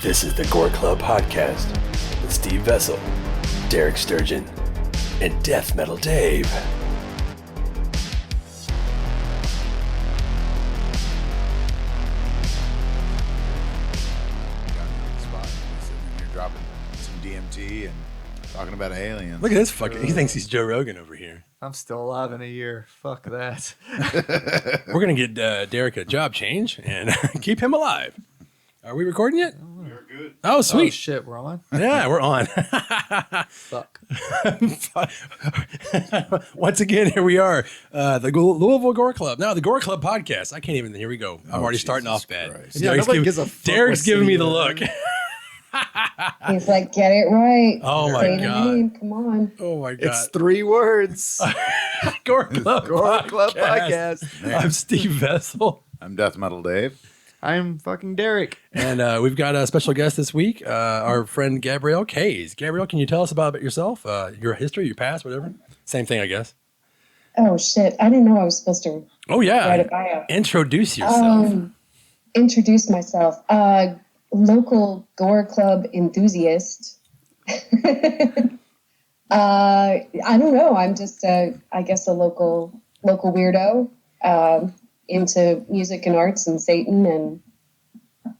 This is the Gore Club Podcast with Steve Vessel, Derek Sturgeon, and Death Metal Dave. You're dropping some DMT and talking about aliens. Look at this fucker. He thinks he's Joe Rogan over here. I'm still alive in a year. Fuck that. We're going to get Derek a job change and keep him alive. Are we recording yet? We're good. Oh, Oh sweet. shit, we're on? Yeah, we're on. Fuck. Once again, here we are. The Louisville Gore Club. Now, the Gore Club podcast. I can't even. Here we go. I'm already starting off bad. Yeah, nobody gives a fuck Derek's what giving me city the you're look. in. He's like, get it right. Oh, my Say the God. name. Come on. Oh, my God. It's 3 words. Gore Club Gore Club Podcast. I'm Steve Vessel. I'm Death Metal Dave. I'm fucking Derek. And we've got a special guest this week, our friend Gabrielle Kays. Gabrielle, can you tell us about yourself, your history, your past, whatever? Same thing, I guess. Oh, shit. I didn't know I was supposed to Oh, yeah. write a bio. Introduce yourself. Introduce myself. Local Gore Club enthusiast. I don't know. I'm just, I guess, a local weirdo. Into music and arts and Satan, and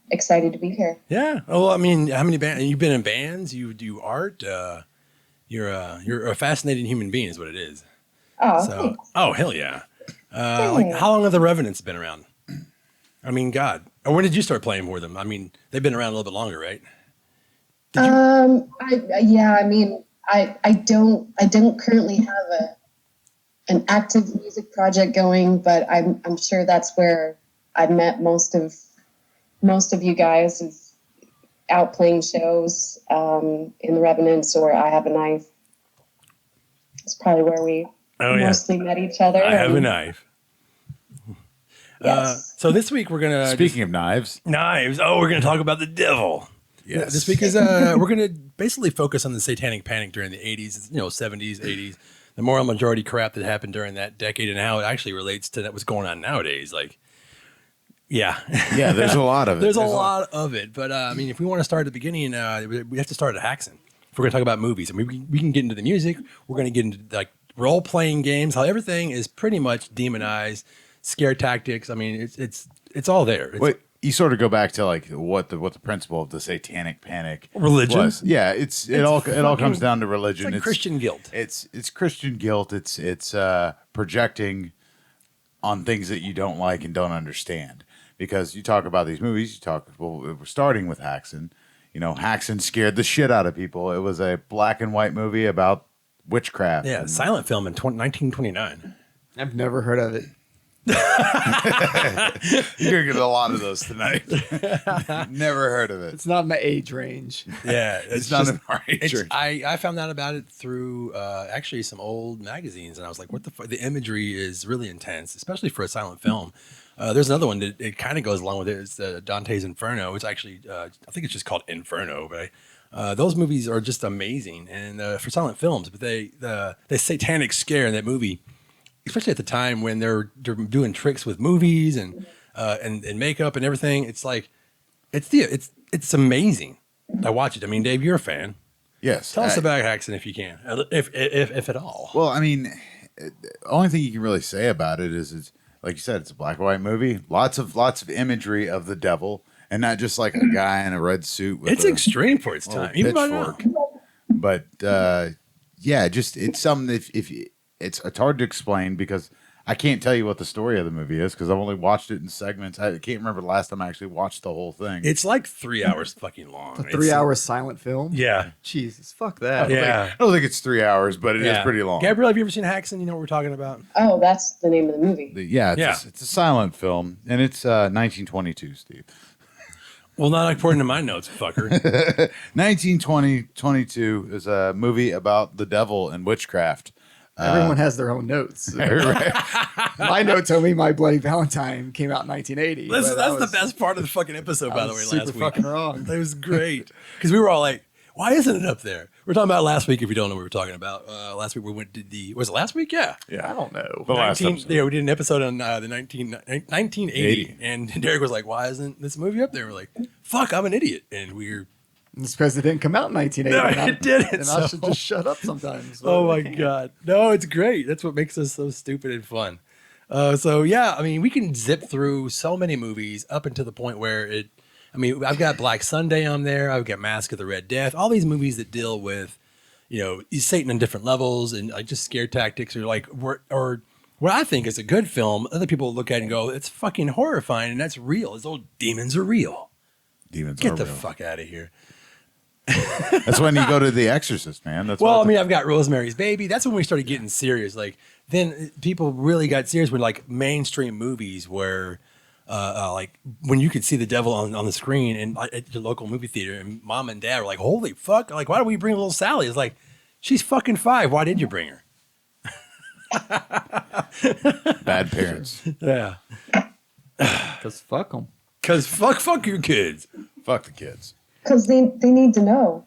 excited to be here. Yeah. Oh, I mean, how many bands? You've been in bands. You do art. You're a fascinating human being, is what it is. Oh, So, thanks. oh hell yeah. Like, how long have the Revenants been around? I mean, God. Or when did you start playing for them? I mean, they've been around a little bit longer, right? I don't currently have an active music project going, but I'm sure that's where I met most of you guys, is out playing shows in the Revenants or I Have a Knife. It's probably where we mostly met each other. I have a knife. Yes. So this week we're gonna Speaking of knives, knives. Oh, we're gonna talk about the devil. yes. This week is we're gonna basically focus on the Satanic Panic during the 80s, 70s, 80s. The moral majority crap that happened during that decade and how it actually relates to what's going on nowadays. Like, yeah. Yeah, there's a lot of it. There's a lot of it. But, I mean, if we want to start at the beginning, we have to start at Haxon. If we're going to talk about movies. I mean, we can get into the music. We're going to get into, like, role-playing games, how everything is pretty much demonized, scare tactics. I mean, it's all there. Wait, you sort of go back to like what the principle of the Satanic Panic Religion? was. Yeah, it all comes down to religion. It's like Christian guilt. It's Christian guilt. It's projecting on things that you don't like and don't understand. Because you talk about these movies, we're starting with Haxon. You know, Haxon scared the shit out of people. It was a black and white movie about witchcraft. Yeah, silent film in 1929. I've never heard of it. You're gonna get a lot of those tonight. Never heard of it. It's not in my age range. Yeah, It's not in our age range. I found out about it through actually some old magazines, and I was like, "What the fuck?" The imagery is really intense, especially for a silent film. There's another one that it kind of goes along with it. It's Dante's Inferno. It's actually I think it's just called Inferno, but those movies are just amazing, and for silent films. But the satanic scare in that movie, especially at the time when they're doing tricks with movies and makeup and everything, it's like it's amazing. I watch it. I mean, Dave, you're a fan. Yes. Tell us about Haxon if you can, if at all. Well, I mean, the only thing you can really say about it is it's like you said, it's a black and white movie. Lots of imagery of the devil, and not just like a guy in a red suit. With It's extreme for its time. Even by now. pitchfork. But yeah, just it's something that if it's hard to explain because I can't tell you what the story of the movie is because I've only watched it in segments. I can't remember the last time I actually watched the whole thing. It's like 3 hours fucking long. A 3-hour silent film? Yeah. Jesus, fuck that. Yeah. I don't think it's 3 hours, but it is pretty long. Gabrielle, have you ever seen Haxon? You know what we're talking about? Oh, that's the name of the movie. It's a silent film, and it's 1922, Steve. Well, not according to my notes, fucker. 1922 is a movie about the devil and witchcraft. Everyone has their own notes. My note told me My Bloody Valentine came out in 1980. That's the best part of the fucking episode, by the way, super last week. fucking wrong. It was great. Because we were all like, Why isn't it up there? We're talking about last week. If you don't know what we're talking about, last week we went to was it last week? Yeah. I don't know. The last episode. Yeah, we did an episode on the 1980, and Derek was like, "Why isn't this movie up there?" We're like, "Fuck, I'm an idiot," and we're. It's because it didn't come out in 1980. No, it didn't. And I should just shut up sometimes. Oh my god, no, it's great. That's what makes us so stupid and fun. So yeah, I mean, we can zip through so many movies up until the point where it. I mean, I've got Black Sunday on there. I've got Mask of the Red Death. All these movies that deal with, Satan on different levels and like just scare tactics, or like or what I think is a good film. Other people look at it and go, "It's fucking horrifying," and that's real. Those old demons are real. Demons Get are the real. fuck out of here. That's when you go to The Exorcist, man. That's Well, what I mean, I've got Rosemary's Baby. That's when we started getting serious. Like then people really got serious with like mainstream movies where. Like when you could see the devil on the screen and at your local movie theater, and mom and dad were like, "Holy fuck! Like, why do we bring little Sally?" It's like, she's fucking 5. Why did you bring her? bad parents. Yeah, Because fuck them. because fuck your kids. Fuck the kids. Because they need to know.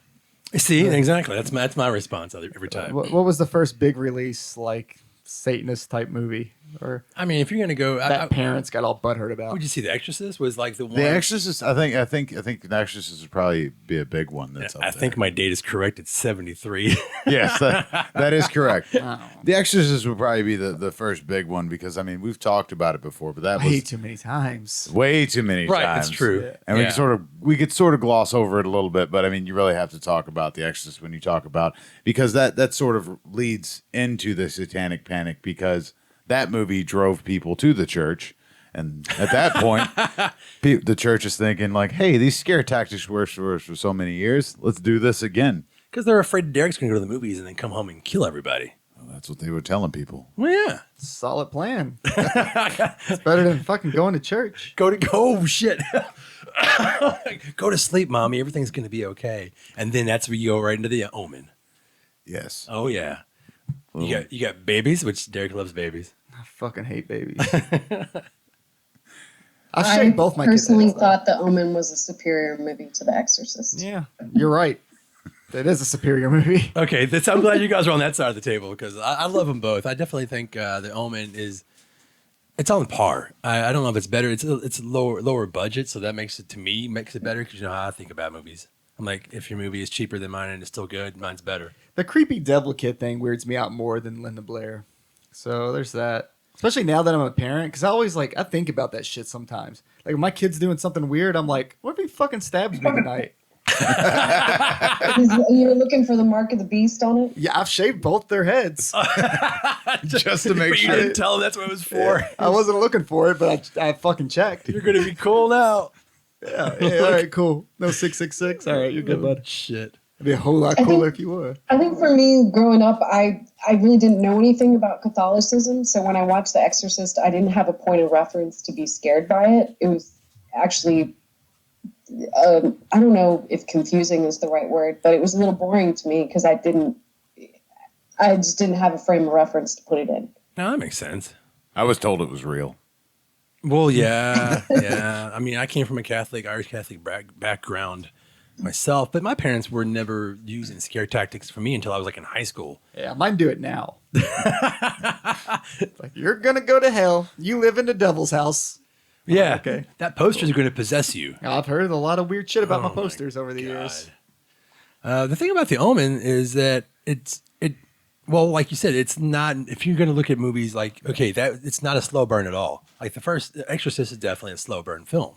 See, exactly. That's my response every time. What was the first big release, like, Satanist type movie? Or I mean, if you're gonna go, that parents got all butthurt about? would you see The Exorcist? Was like the one. The Exorcist. I think The Exorcist would probably be a big one. That's up I there. think my date is correct. It's 73. Yes, that is correct. Wow. The Exorcist would probably be the first big one because I mean we've talked about it before, but that Way was too many times. way too many Right, times. that's true. Yeah. And we could sort of gloss over it a little bit, but I mean you really have to talk about The Exorcist when you talk about because that sort of leads into the Satanic Panic because that movie drove people to the church. And at that point, the church is thinking like, hey, these scare tactics worked for us for so many years. Let's do this again. Because they're afraid Derek's gonna go to the movies and then come home and kill everybody. Well, that's what they were telling people. Well, yeah. Solid plan. It's better than fucking going to church. Oh shit. Go to sleep, mommy. Everything's gonna be okay. And then that's where you go right into the Omen. Yes. Oh yeah. You got babies, which Derek loves babies. I fucking hate babies. I've I shaved both my kids' personally heads, though. thought The Omen was a superior movie to The Exorcist. Yeah, you're right. That is a superior movie. Okay, I'm glad you guys are on that side of the table because I love them both. I definitely think the Omen it's on par. I don't know if it's better. It's lower budget, so that makes it better because you know how I think about movies. I'm like, if your movie is cheaper than mine and it's still good, mine's better. The creepy devil kid thing weirds me out more than Linda Blair. So there's that. Especially now that I'm a parent, because I think about that shit sometimes. Like, if my kid's doing something weird, I'm like, what if he fucking stabs me tonight? You're looking for the mark of the beast on it? Yeah, I've shaved both their heads. Just to make But you sure. didn't tell them that's what it was for. I wasn't looking for it, but I fucking checked. You're gonna be cool now. Yeah, all right, cool. No 666. All right, you're good, bud. Shit. It'd be a whole lot cooler if you were. I think for me, growing up, I really didn't know anything about Catholicism. So when I watched The Exorcist, I didn't have a point of reference to be scared by it. It was actually, I don't know if confusing is the right word, but it was a little boring to me because I just didn't have a frame of reference to put it in. No, that makes sense. I was told it was real. Well, yeah, yeah. I mean, I came from a Irish Catholic background myself, but my parents were never using scare tactics for me until I was like in high school. Yeah, mine do it now. Like, you're gonna go to hell. You live in the devil's house. Yeah, Okay. That poster's going to possess you. I've heard a lot of weird shit about Oh my my posters over the years. The thing about The Omen is that well, like you said, it's not. If you're going to look at movies like it's not a slow burn at all. Like the first Exorcist is definitely a slow burn film,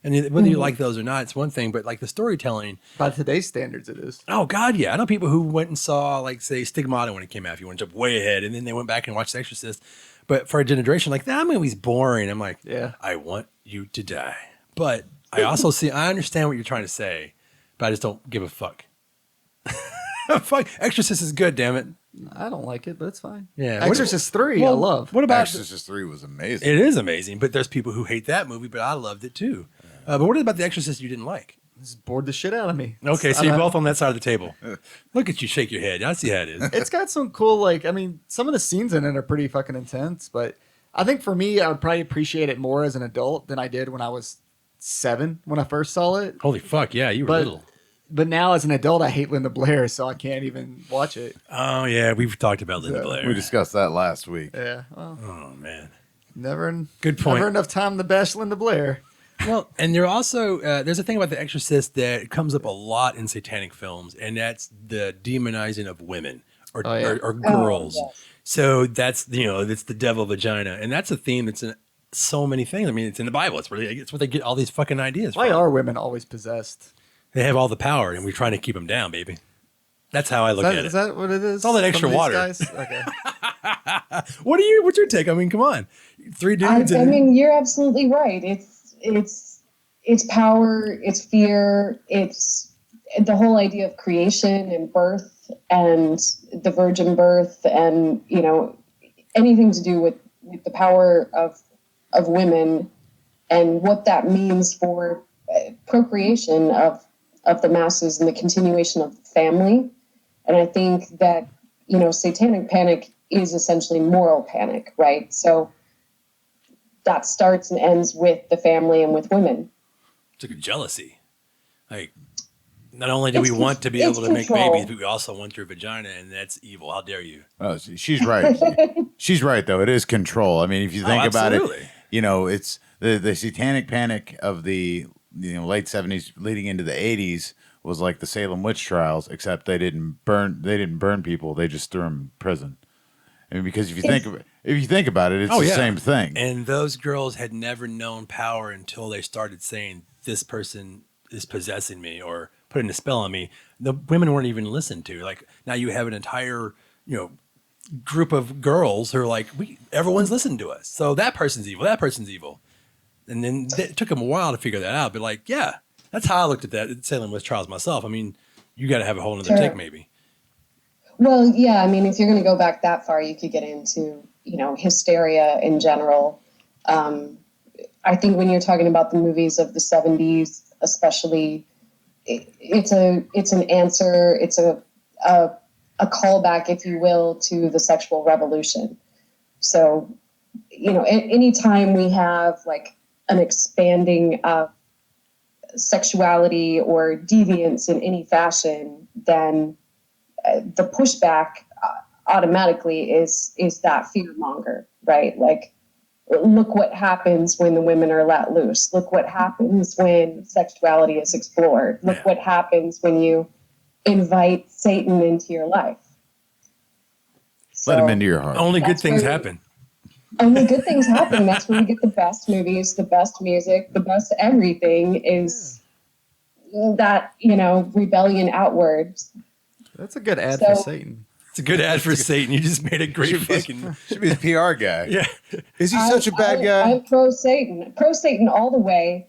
and whether you like those or not, it's one thing. But like the storytelling. By today's standards, it is. Oh God, yeah. I know people who went and saw, like, say, Stigmata when it came out. If you want to jump way ahead, and then they went back and watched The Exorcist. But for a generation, like, that movie's boring. I'm like, Yeah. I want you to die. But I also I understand what you're trying to say, but I just don't give a fuck. Fuck, Exorcist is good, damn it. I don't like it, but it's fine. Yeah. Exorcist 3, I love. What about Exorcist 3 was amazing. It is amazing, but there's people who hate that movie, but I loved it too. But what about The Exorcist you didn't like? It's bored the shit out of me. Okay, so I you're don't- both on that side of the table. Look at you shake your head. I see how it is. It's got some cool, like, I mean, some of the scenes in it are pretty fucking intense, but I think for me, I would probably appreciate it more as an adult than I did when I was 7 when I first saw it. Holy fuck, yeah, you were But little. But now as an adult, I hate Linda Blair, so I can't even watch it. Oh yeah, we've talked about Linda Blair. We discussed that last week. Yeah. Well, Oh man. Good point. Never enough time to bash Linda Blair. Well, and there also there's a thing about The Exorcist that comes up a lot in satanic films, and that's the demonizing of women or girls. Oh, yes. So that's it's the devil vagina, and that's a theme that's in so many things. I mean, it's in the Bible. It's where they get all these fucking ideas Why from. are women always possessed? They have all the power, and we're trying to keep them down, baby. That's how I look at it. Is that what it is? It's all that extra Some of water. these guys? Okay. What's your take? I mean, come on, 3 dudes. I mean, you're absolutely right. It's power, it's fear, it's the whole idea of creation and birth and the virgin birth, and anything to do with the power of women and what that means for procreation of the masses and the continuation of the family. And I think that Satanic Panic is essentially moral panic, right? So that starts and ends with the family and with women. It's like a jealousy. Like, not only do we It's want to be able to make control. babies, but we also want your vagina, and that's evil. How dare you? Oh, she's right. She's right, though. It is control. I mean, if you think about it, absolutely. it's the Satanic Panic of the late 70s leading into the 80s was like the Salem witch trials, except they didn't burn people. They just threw them in prison. I mean, because if you think about it, it's the same thing. And those girls had never known power until they started saying, "This person is possessing me," or putting a spell on me. The women weren't even listened to. Like, now you have an entire, group of girls who are like, everyone's listening to us. So that person's evil. That person's evil. And then it took them a while to figure that out. But like, yeah, that's how I looked at that Salem witch trials myself. I mean, you got to have a whole other take, maybe. Well, yeah, I mean, if you're going to go back that far, you could get into, hysteria in general. I think when you're talking about the movies of the 70s, especially, it's an answer. It's a callback, if you will, to the sexual revolution. So, anytime we have like an expanding of sexuality or deviance in any fashion, then the pushback automatically is that fear monger, right? Like, look what happens when the women are let loose. Look what happens when sexuality is explored. Look what happens when you invite Satan into your life. Let him into your heart. Only good things happen. Only good things happen. That's where we get the best movies, the best music, the best everything is that, rebellion outwards. That's a good ad for Satan. It's a good ad for Satan. You just made a great fucking. Should be the PR guy. Yeah. Is he such a bad guy? I'm pro Satan all the way.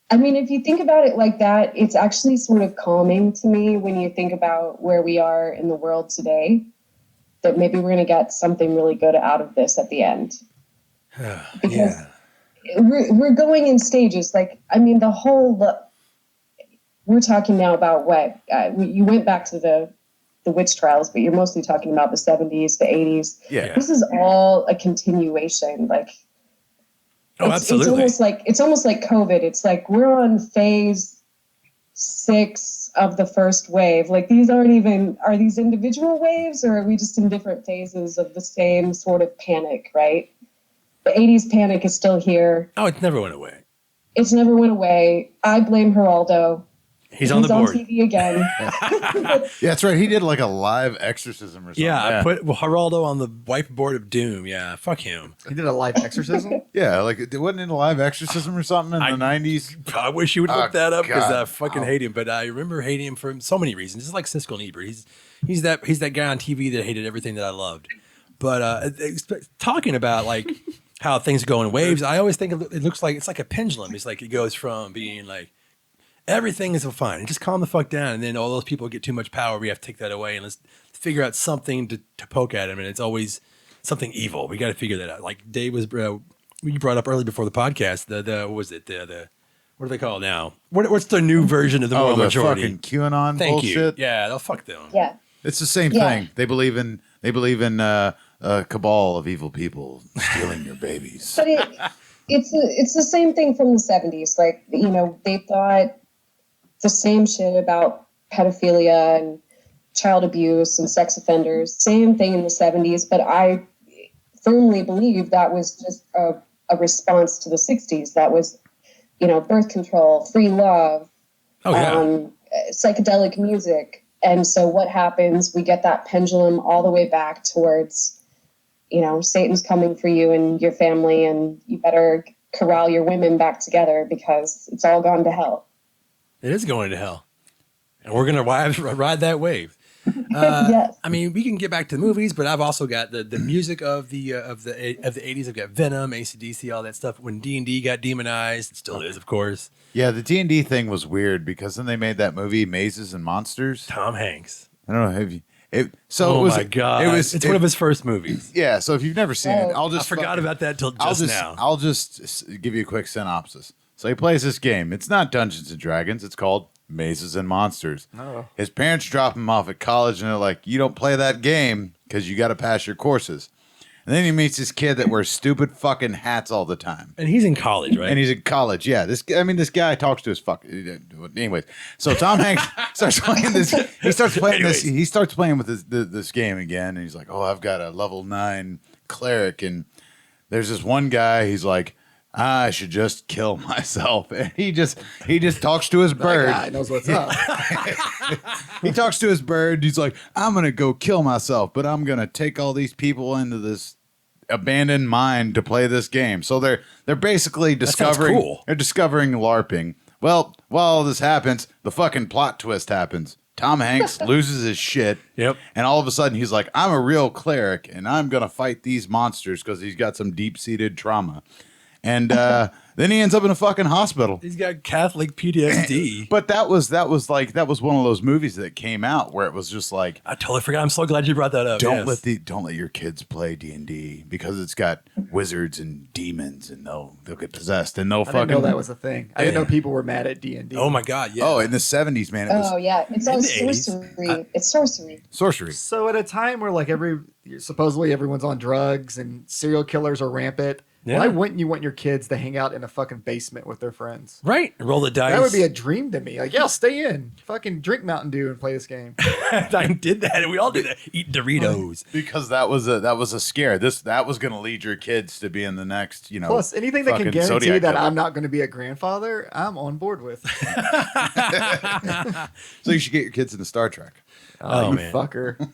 I mean, if you think about it like that, it's actually sort of calming to me when you think about where we are in the world today, that maybe we're going to get something really good out of this at the end. Because we're going in stages. Like, I mean, we're talking now about what you went back to the witch trials, but you're mostly talking about the 70s, the 80s. Yeah. This is all a continuation. Like, absolutely. It's almost like COVID. It's like we're on phase 6 of the first wave. Like, are these individual waves, or are we just in different phases of the same sort of panic, right? The 80s panic is still here. Oh, it never went away. It's never went away. I blame Geraldo. He's on the board. On TV again. Yeah, that's right. He did like a live exorcism or something. Yeah, I put Geraldo on the whiteboard of doom. Yeah, fuck him. He did a live exorcism? Yeah, like it wasn't in a live exorcism or something in the 90s. I wish you would look that up because I God. fucking hate him. But I remember hating him for so many reasons. It's like Siskel and Ebert. He's that guy on TV that hated everything that I loved. But talking about like how things go in waves, I always think it looks like it's like a pendulum. It's like it goes from being like everything is fine and just calm the fuck down, and then all those people get too much power. We have to take that away and let's figure out something to poke at him, and it's always something evil. We got to figure that out. Like Dave was you brought up early before the podcast. What was it? The what do they call it now? What's the new version of the moral majority? Fucking QAnon Thank bullshit. you. Yeah, they'll fuck them. Yeah. It's the same thing. They believe in a cabal of evil people stealing your babies. But it's the same thing from the 70s. Like, you know, they thought the same shit about pedophilia and child abuse and sex offenders. Same thing in the 70s, but I firmly believe that was just a response to the 60s. That was, you know, birth control, free love, psychedelic music. And so what happens? We get that pendulum all the way back towards, you know, Satan's coming for you and your family, and you better corral your women back together because it's all gone to hell. It is going to hell. And we're going to ride that wave. Yes. I mean, we can get back to the movies, but I've also got the music of the 80s. I've got Venom, AC/DC, all that stuff. When D&D got demonized, it still is, of course. Yeah, the D&D thing was weird because then they made that movie Mazes and Monsters. Tom Hanks. I don't know. Have you? My God! It's one of his first movies. Yeah. So if you've never seen it, I forgot about that till now. I'll just give you a quick synopsis. So he plays this game. It's not Dungeons and Dragons. It's called Mazes and Monsters. Oh. His parents drop him off at college, and they're like, "You don't play that game because you got to pass your courses." And then he meets this kid that wears stupid fucking hats all the time. And he's in college, right? And he's in college, yeah. This guy talks to his anyways. So Tom Hanks starts playing this. He starts playing this. He starts playing with this game again, and he's like, "Oh, I've got a level 9 cleric." And there's this one guy. He's like, "I should just kill myself." And he just talks to his bird. That guy knows what's up. He talks to his bird. He's like, "I'm gonna go kill myself, but I'm gonna take all these people into this abandoned mine to play this game." So they're basically discovering cool. They're discovering LARPing. Well, while all this happens, the fucking plot twist happens. Tom Hanks loses his shit. Yep. And all of a sudden he's like, "I'm a real cleric and I'm gonna fight these monsters," because he's got some deep-seated trauma. And then he ends up in a fucking hospital. He's got Catholic PTSD. But that was one of those movies that came out where it was just like, I totally forgot. I'm so glad you brought that up. don't let your kids play D&D because it's got wizards and demons and they'll get possessed and they'll I fucking didn't know that was a thing. I didn't know people were mad at D&D. Oh my God, yeah. Oh, in the 70s, man, it was Yeah, it's all in the 80s. sorcery. It's sorcery. sorcery. So at a time where like supposedly everyone's on drugs and serial killers are rampant, Yeah. why wouldn't you want your kids to hang out in a fucking basement with their friends? Right. Roll the dice. That would be a dream to me. Like, yeah, stay in. Fucking drink Mountain Dew and play this game. I did that. And we all did that. Eat Doritos. Because that was a scare. That was going to lead your kids to be in the next, Plus, anything that can fucking guarantee Zodiac that cover. I'm not going to be a grandfather, I'm on board with. So you should get your kids into Star Trek. Oh, You man. fucker.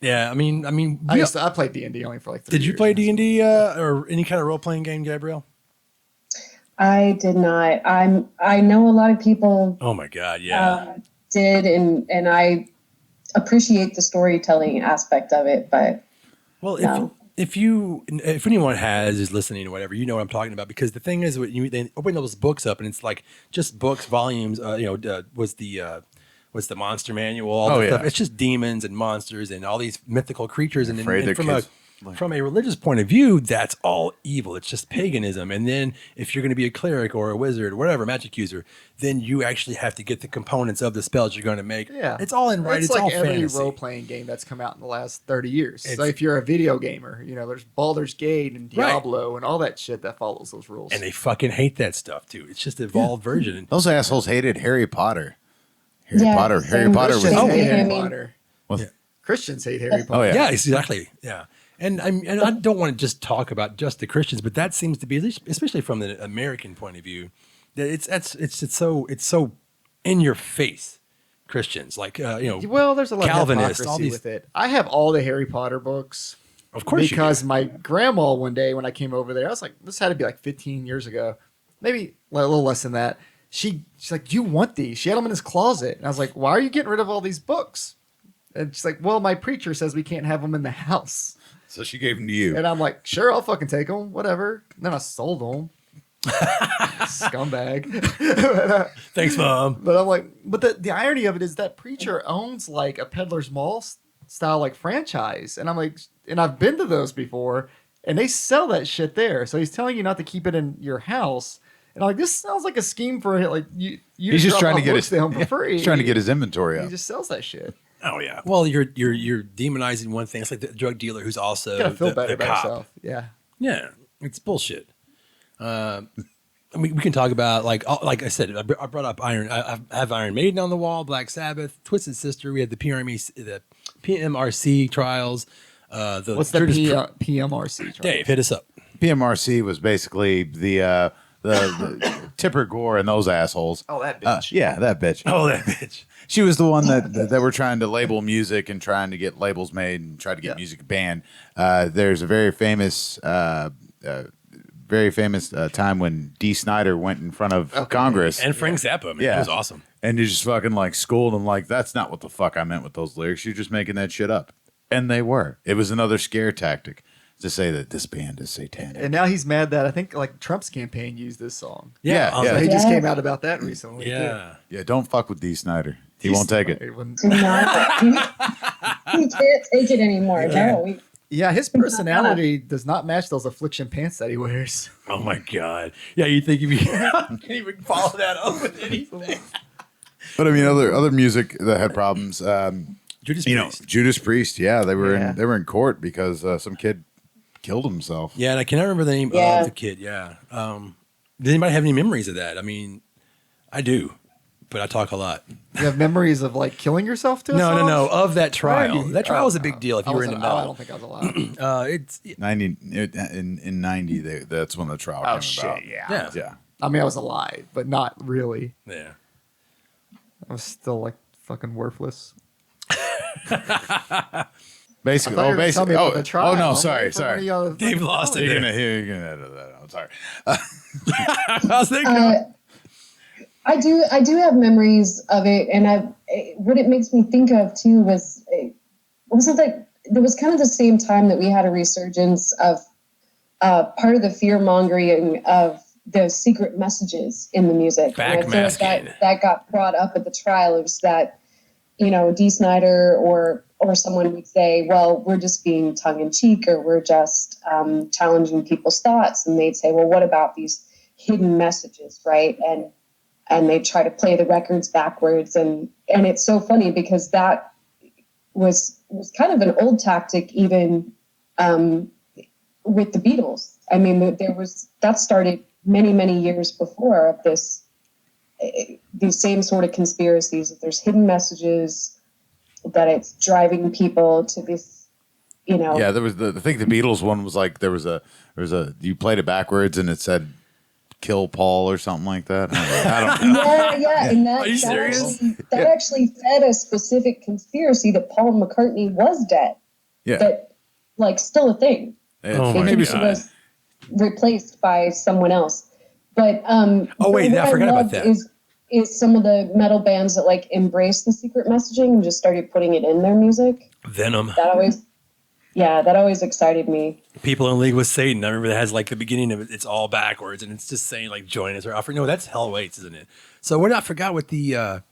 Yeah, I mean, I played D&D only for like 3 did years. you play D&D or any kind of role playing game, Gabrielle? I did not. I know a lot of people Oh my God, yeah. did, and I appreciate the storytelling aspect of it, but Well, no. if anyone is listening or whatever, you know what I'm talking about, because the thing is, they open those books up and it's like just books, volumes. Was the monster manual? All Oh, that yeah. stuff. It's just demons and monsters and all these mythical creatures. And, Afraid their from kids- from a religious point of view, that's all evil. It's just paganism. And then if you're going to be a cleric or a wizard or whatever, magic user, then you actually have to get the components of the spells you're going to make. Yeah. It's all in right. It's like all every fantasy. role-playing game that's come out in the last 30 years. So It's- if you're a video gamer, there's Baldur's Gate and Right. Diablo and all that shit that follows those rules. And they fucking hate that stuff too. It's just evolved version. Those assholes hated Harry Potter. Harry Yeah, Potter same. was Christians Oh, hate yeah, Harry I mean- Potter. Well, Yeah. Christians hate Harry Potter. Oh, yeah. Yeah, exactly. Yeah. And I don't want to just talk about just the Christians, but that seems to be, at least, especially from the American point of view, that it's so in your face. Christians, like Well, there's a lot Calvinists, of all hypocrisy these- with it. I have all the Harry Potter books. of course, Because my grandma one day when I came over there, I was like, this had to be like 15 years ago, maybe a little less than that. She's like, "You want these?" She had them in his closet, and I was like, "Why are you getting rid of all these books?" And she's like, "Well, my preacher says we can't have them in the house." so she gave them to you. And I'm like, "Sure, I'll fucking take them, whatever." And then I sold them. Scumbag. thanks, Mom. But I'm like, but the irony of it is that preacher owns like a Peddler's Mall style like franchise, and I'm like, and I've been to those before, and they sell that shit there. So he's telling you not to keep it in your house, and I'm like, this sounds like a scheme for like you. He's just trying to get his them for free. He's trying to get his inventory He up. just sells that shit. Oh yeah. Well, you're demonizing one thing. It's like the drug dealer who's also Gotta feel the better about cop. yourself. Yeah. Yeah, it's bullshit. We can talk about like I said, I brought up I have Iron Maiden on the wall, Black Sabbath, Twisted Sister. We had the PMRC trials. What's the PMRC? Dave, hit us up. PMRC was basically the Tipper Gore and those assholes. Oh, that bitch. Yeah, that bitch. Oh, that bitch. She was the one that were trying to label music and trying to get labels made and try to get music banned. There's a very famous time when Dee Snider went in front of Congress. And Frank Zappa, man. It was awesome. And you just fucking like schooled him like, that's not what the fuck I meant with those lyrics. You're just making that shit up. And they were. It was another scare tactic to say that this band is satanic. And now he's mad that I think like Trump's campaign used this song. Yeah. So he just came out about that recently. Yeah. Yeah, don't fuck with Dee Snider. He won't take it. Do not. He can't take it anymore. No. Yeah, his personality does not match those affliction pants that he wears. Oh my God. Yeah, you think you can't even follow that up with anything. But I mean, other music that had problems. Judas Priest. Judas Priest. Yeah, they were in court because some kid killed himself. Yeah, and I cannot remember the name of the kid. Yeah. Does anybody have any memories of that? I mean, I do, but I talk a lot. You have memories of like killing yourself to a No, song? of that trial. Right. That trial was a big deal if you were in the metal. I don't think I was allowed. It's 90 in 90. That's when the trial came about. yeah. I mean, I was alive, but not really. Yeah. I was still like fucking worthless. Basically, the trial. oh no, sorry. Dave lost it. You're gonna edit that. I'm sorry. I was thinking. I do have memories of it, and what it makes me think of too was it like there was kind of the same time that we had a resurgence of part of the fear mongering of the secret messages in the music. And I feel like that got brought up at the trial. It was that, Dee Snider or someone would say, well, we're just being tongue in cheek, or we're just challenging people's thoughts. And they'd say, well, what about these hidden messages, right? And they try to play the records backwards. And it's so funny because that was kind of an old tactic even with the Beatles. I mean, that started many, many years before of these same sort of conspiracies, that there's hidden messages, that it's driving people to this, Yeah, there was I think the Beatles one was like, there was a you played it backwards and it said kill Paul or something like that. I don't know. Yeah. And Are you serious? That actually fed a specific conspiracy that Paul McCartney was dead. Yeah. That, like, still a thing. Oh my It God. was replaced by someone else. But I forgot about that. Is some of the metal bands that like embrace the secret messaging and just started putting it in their music. Venom. That always excited me. People in League with Satan. I remember that has like the beginning of it. It's all backwards and it's just saying like join us or offer. No, that's Hell Waits, isn't it? So I forgot what the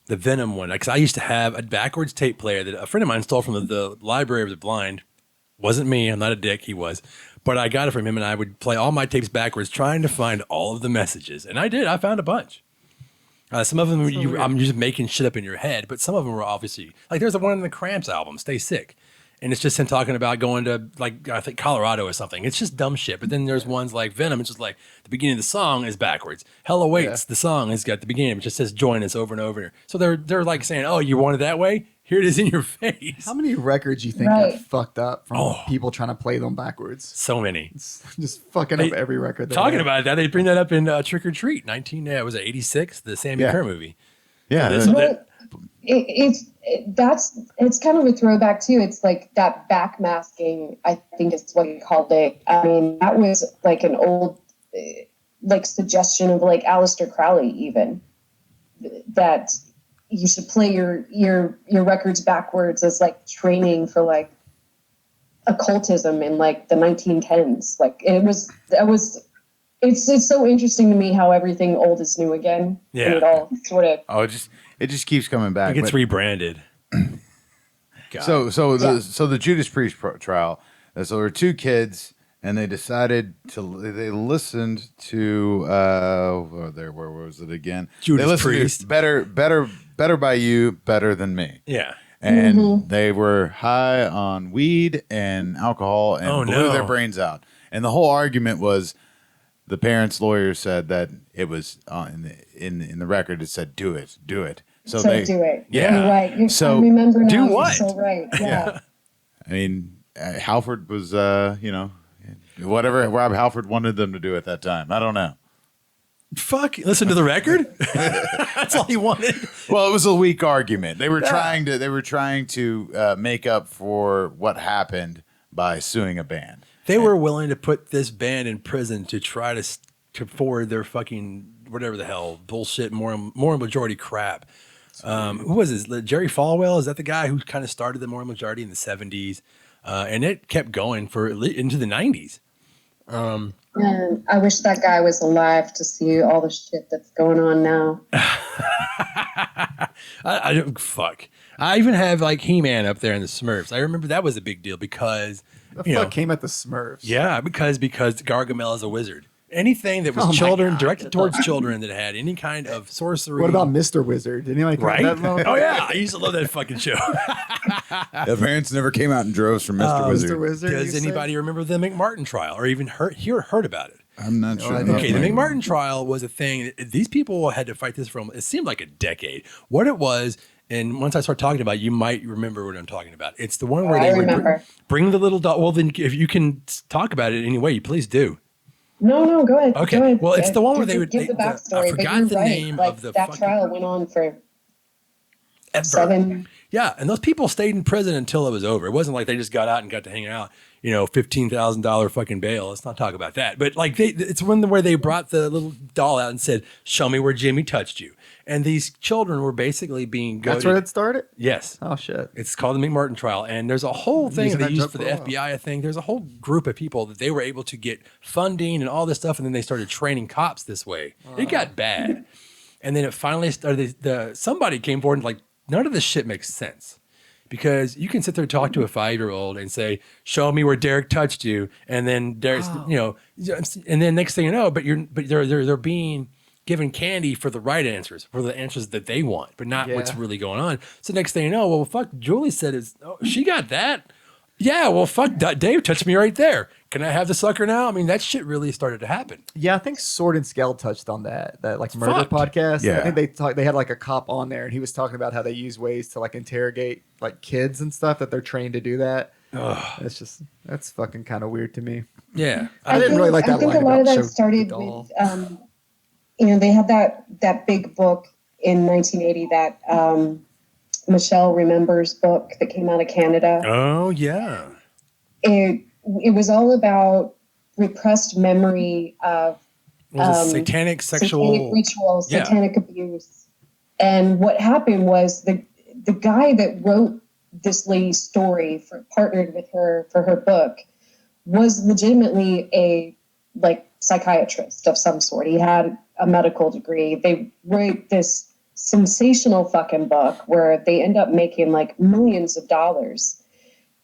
Venom one, because I used to have a backwards tape player that a friend of mine stole from the library of the blind. Wasn't me. I'm not a dick. He was. But I got it from him, and I would play all my tapes backwards, trying to find all of the messages. And I did. I found a bunch. Some of them, I'm just making shit up in your head, but some of them were obviously, like there's the one in the Cramps album, Stay Sick. And it's just him talking about going to, like, I think Colorado or something. It's just dumb shit. But then there's ones like Venom. It's just like the beginning of the song is backwards. Hell Awaits, the song has got the beginning. It just says join us over and over. So they're like saying, oh, you want it that way? Here it is in your face. How many records you think got fucked up from people trying to play them backwards? So many. It's just fucking up every record. Talking about that, they bring that up in Trick or Treat, 86, the Sammy Kerr movie. Yeah. It's kind of a throwback too. It's like that backmasking, I think is what you called it. I mean, that was like an old like suggestion of like Aleister Crowley, even, that you should play your records backwards as like training for like occultism in like the 1910s. Like it's so interesting to me how everything old is new again. Yeah. And it all sort of it just keeps coming back. It gets rebranded. So the Judas Priest trial. So there were two kids, and they decided they listened to where was it again? Judas Priest. Better by You, Better Than Me. Yeah. And they were high on weed and alcohol and blew their brains out. And the whole argument was, the parents' lawyer said that it was in the record. It said, "Do it." So they do it. Yeah. You're right. So I remember now. do You're what? so right. Yeah. I mean, Halford was, whatever Rob Halford wanted them to do at that time. I don't know. Fuck, listen to the record. That's all he wanted. Well, it was a weak argument. They were trying to make up for what happened by suing a band. They were willing to put this band in prison to try to forward their fucking whatever the hell bullshit moral majority crap. Who was this? Jerry Falwell? Is that the guy who kind of started the moral majority in the 70s? And it kept going for into the 90s. And I wish that guy was alive to see all the shit that's going on now. I don't fuck. I even have like He-Man up there in the Smurfs. I remember that was a big deal because The fuck came at the Smurfs? yeah, because Gargamel is a wizard. Anything that was Oh my children God. directed towards children that had any kind of sorcery. What about Mr. Wizard? Did anyone right? that motherfucker? Oh yeah, I used to love that fucking show. The parents never came out in droves for Mr. Wizard. Mr. Wizard. Does you say? anybody remember the Mcmartin Trial or even heard about it? I'm not sure. I know. Okay, the Mcmartin Trial was a thing. These people had to fight this for, it seemed like a decade. What it was, and once I start talking about it, you might remember what I'm talking about. It's the one where I they would remember. bring the little dog. Well, then if you can talk about it anyway, please do. No, go ahead. Okay, Go ahead. well, it's the one where they would- give the I backstory. forgot but you're the right. name like, of the that fucking- trial went on for Ever. 7. Yeah, and those people stayed in prison until it was over. It wasn't like they just got out and got to hang out, $15,000 fucking bail. Let's not talk about that. But like it's one where they brought the little doll out and said, "Show me where Jimmy touched you." And these children were basically being goaded. That's where it started? Yes. Oh, shit. It's called the Mcmartin Trial, and there's a whole thing Using they that used joke for for the a while. FBI. I think there's a whole group of people that they were able to get funding and all this stuff, and then they started training cops this way. It got bad, and then it finally started. Somebody came forward and like, none of this shit makes sense, because you can sit there and talk to a 5-year-old and say, "Show me where Derek touched you," and then Derek's, and then next thing you know, but they're being given candy for the right answers, for the answers that they want, but not what's Yeah. really going on. So next thing you know, well, fuck, Julie said she got that. Yeah, well, fuck, Dave touched me right there. Can I have the sucker now? I mean, that shit really started to happen. Yeah, I think Sword and Scale touched on that like murder fucked. podcast. Yeah. I think they had like a cop on there, and he was talking about how they use ways to like interrogate like kids and stuff, that they're trained to do that. That's fucking kind of weird to me. Yeah. I didn't really like that I think line a lot of about that show started the doll. with, they had that big book in 1980, that Michelle Remembers book that came out of Canada. Oh, yeah. It was all about repressed memory of Was it satanic sexual? satanic rituals, Yeah. satanic abuse. And what happened was the guy that wrote this lady's story, partnered with her for her book, was legitimately a psychiatrist of some sort. He had a medical degree. They wrote this sensational fucking book where they end up making like millions of dollars.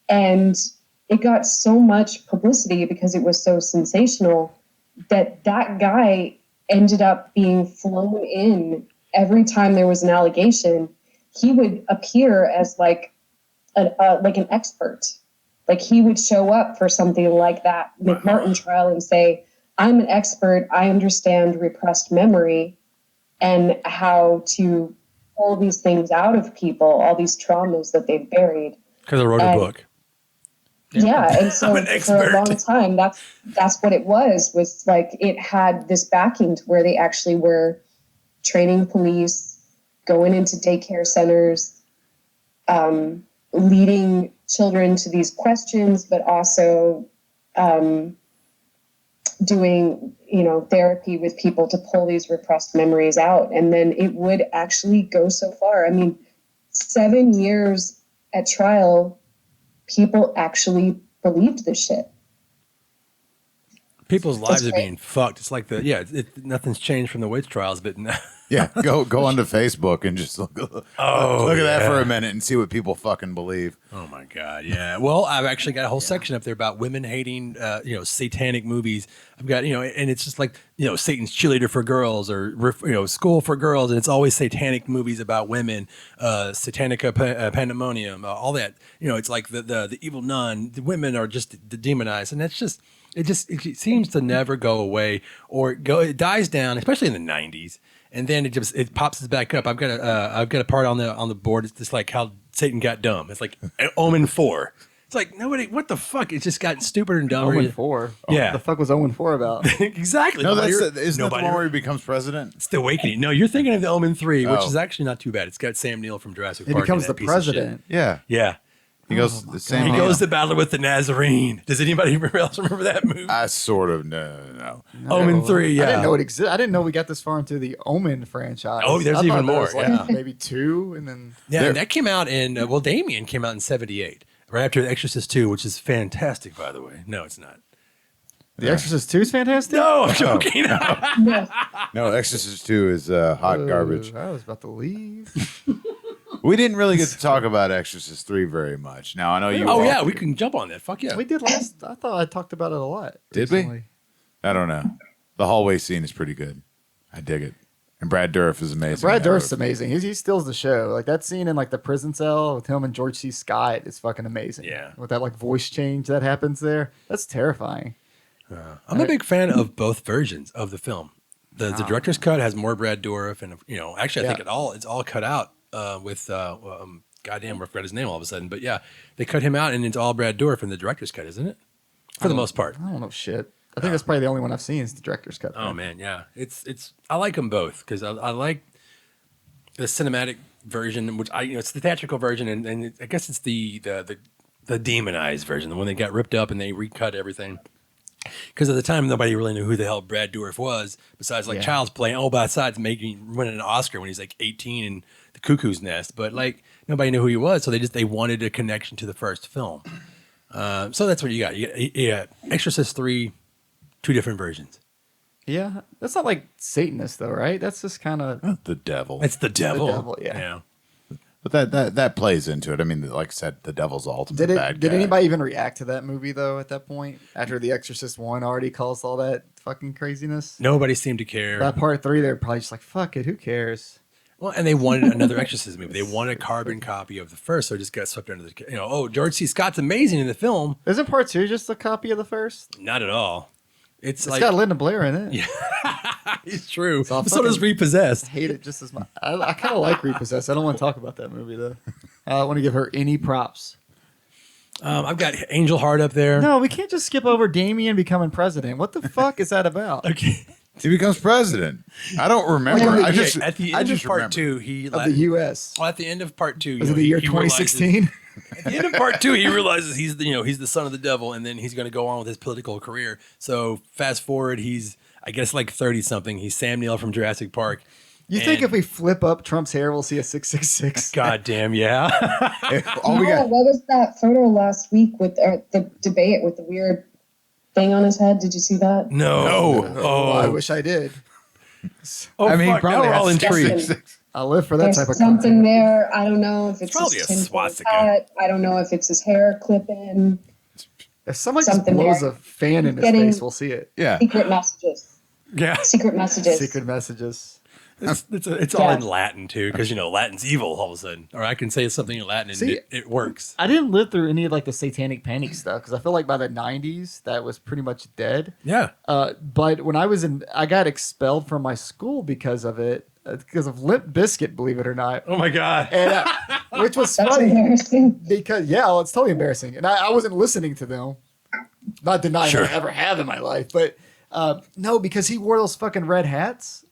And it got so much publicity because it was so sensational that guy ended up being flown in every time there was an allegation. He would appear as like an expert. Like he would show up for something like that Mcmartin trial and say, "I'm an expert. I understand repressed memory and how to pull these things out of people, all these traumas that they've buried." Because I wrote a book. Yeah, and so I'm an for a expert. long time, that's what it was like it had this backing to where they actually were training police, going into daycare centers, leading children to these questions, but also doing, therapy with people to pull these repressed memories out. And then it would actually go so far. I mean, 7 years at trial, people actually believed this shit. People's lives are right. being fucked. It's like nothing's changed from the witch trials, but Yeah, go onto Facebook and just look at that for a minute and see what people fucking believe. oh my God, yeah. Well, I've actually got a whole section up there about women hating, satanic movies. I've got, and it's just like, Satan's cheerleader for girls or, school for girls. And it's always satanic movies about women, satanic pandemonium, all that. It's like the evil nun. The women are just demonized. And that's just, it seems to never go away or it dies down, especially in the 90s. And then it pops back up. I've got a part on the board. It's just like how Satan got dumb. It's like Omen 4. It's like nobody. What the fuck? It just got stupider and dumber. Omen 4. Yeah. What the fuck was Omen 4 about? Exactly. No, isn't that the one where he becomes president? It's the Awakening. No, you're thinking of the Omen 3, which Oh. is actually not too bad. It's got Sam Neill from Jurassic He Park. becomes in the that piece of shit. president. Yeah. Yeah. He goes the same. He Oh. goes to battle with the Nazarene. Does anybody else remember that movie? I sort of no. Omen 3, yeah. I didn't know it existed. I didn't know we got this far into the Omen franchise. Oh, there's I even thought there more, was, like, yeah. maybe 2, and then Yeah, There- and that came out in, Damien came out in 78, right after The Exorcist 2, which is fantastic, by the way. No, it's not. The Exorcist 2 is fantastic. No, I'm joking. No, Exorcist 2 is hot garbage. I was about to leave. We didn't really get to talk about Exorcist 3 very much. Now I know you. Oh, all- yeah, we can jump on that. Fuck yeah. We did last. I thought I talked about it a lot. Did we? recently. I don't know. The hallway scene is pretty good. I dig it. And Brad Dourif is amazing. Brad in that Dourif's movie. amazing. He steals the show. Like that scene in like the prison cell with him and George C. Scott is fucking amazing. Yeah. With that like voice change that happens there, that's terrifying. I'm a big fan of both versions of the film. The director's cut has more Brad Dourif, and actually, I think it's all cut out with goddamn, I forgot his name all of a sudden. But yeah, they cut him out, and it's all Brad Dourif in the director's cut, isn't it? For the most part. I don't know shit. I think that's probably the only one I've seen is the director's cut. Oh man, yeah, it's I like them both because I like the cinematic version, which it's the theatrical version, and I guess it's the demonized version, the one that got ripped up and they recut everything. Because at the time, nobody really knew who the hell Brad Dourif was, besides like Child's Play. Oh, besides winning an Oscar when he's like 18 in The Cuckoo's Nest, but like nobody knew who he was, so they wanted a connection to the first film. So that's what you got. You got Exorcist 3, 2 different versions. Yeah, that's not like Satanist though, right? That's just kind of The devil. It's the devil. devil, yeah. But that plays into it. I mean, like I said, the devil's the ultimate bad guy. Did anybody even react to that movie though? At that point, after The Exorcist 1 already caused all that fucking craziness, Nobody seemed to care. that part 3, they're probably just like, "Fuck it, who cares?" Well, and they wanted another Exorcist movie. They wanted a carbon copy of the first, so it just got swept under the. George C. Scott's amazing in the film. Isn't part 2 just a copy of the first? Not at all. It's It's like got Linda Blair in it. Yeah. It's true. So I'll So does fucking- Repossessed. I hate it just as much. I kind of like Repossessed. I don't want to talk about that movie though. I don't want to give her any props. I've got Angel Heart up there. No, we can't just skip over Damien becoming president. What the fuck is that about? Okay. He becomes president. I don't remember. Okay, I just at the I end of just part remember. 2, he Of the U.S. Well, at the end of part 2, Was it the year he realizes- 2016? At the end of part 2, he realizes he's the son of the devil, and then he's going to go on with his political career. So fast forward, he's I guess like 30 something. He's Sam Neill from Jurassic Park. You think And- if we flip up Trump's hair, we'll see a 666? God damn, yeah. All we No, got. what was that photo last week with the debate with the weird thing on his head? Did you see that? No. Oh, I wish I did. Oh, I mean, he fuck, now probably we're has all intrigued. 666. I live for that There's type of something content. there. I don't know if it's probably his a tinfoil swastika. hat. I don't know if it's his hair clipping. If somebody just something blows there. a fan in his Getting- face, we'll see it. Yeah. Secret messages. Yeah. Secret messages. Secret messages. It's all Yeah. in Latin, too, because, Latin's evil all of a sudden. Or I can say something in Latin and See- it works. I didn't live through any of like the Satanic Panic stuff because I feel like by the 90s that was pretty much dead. Yeah. But when I got expelled from my school because of it, because of Limp Bizkit, believe it or not. Oh, my God. And which was That's funny embarrassing. because it's totally embarrassing, and I wasn't listening to them. Not denying Sure. I ever have in my life, but no, because he wore those fucking red hats.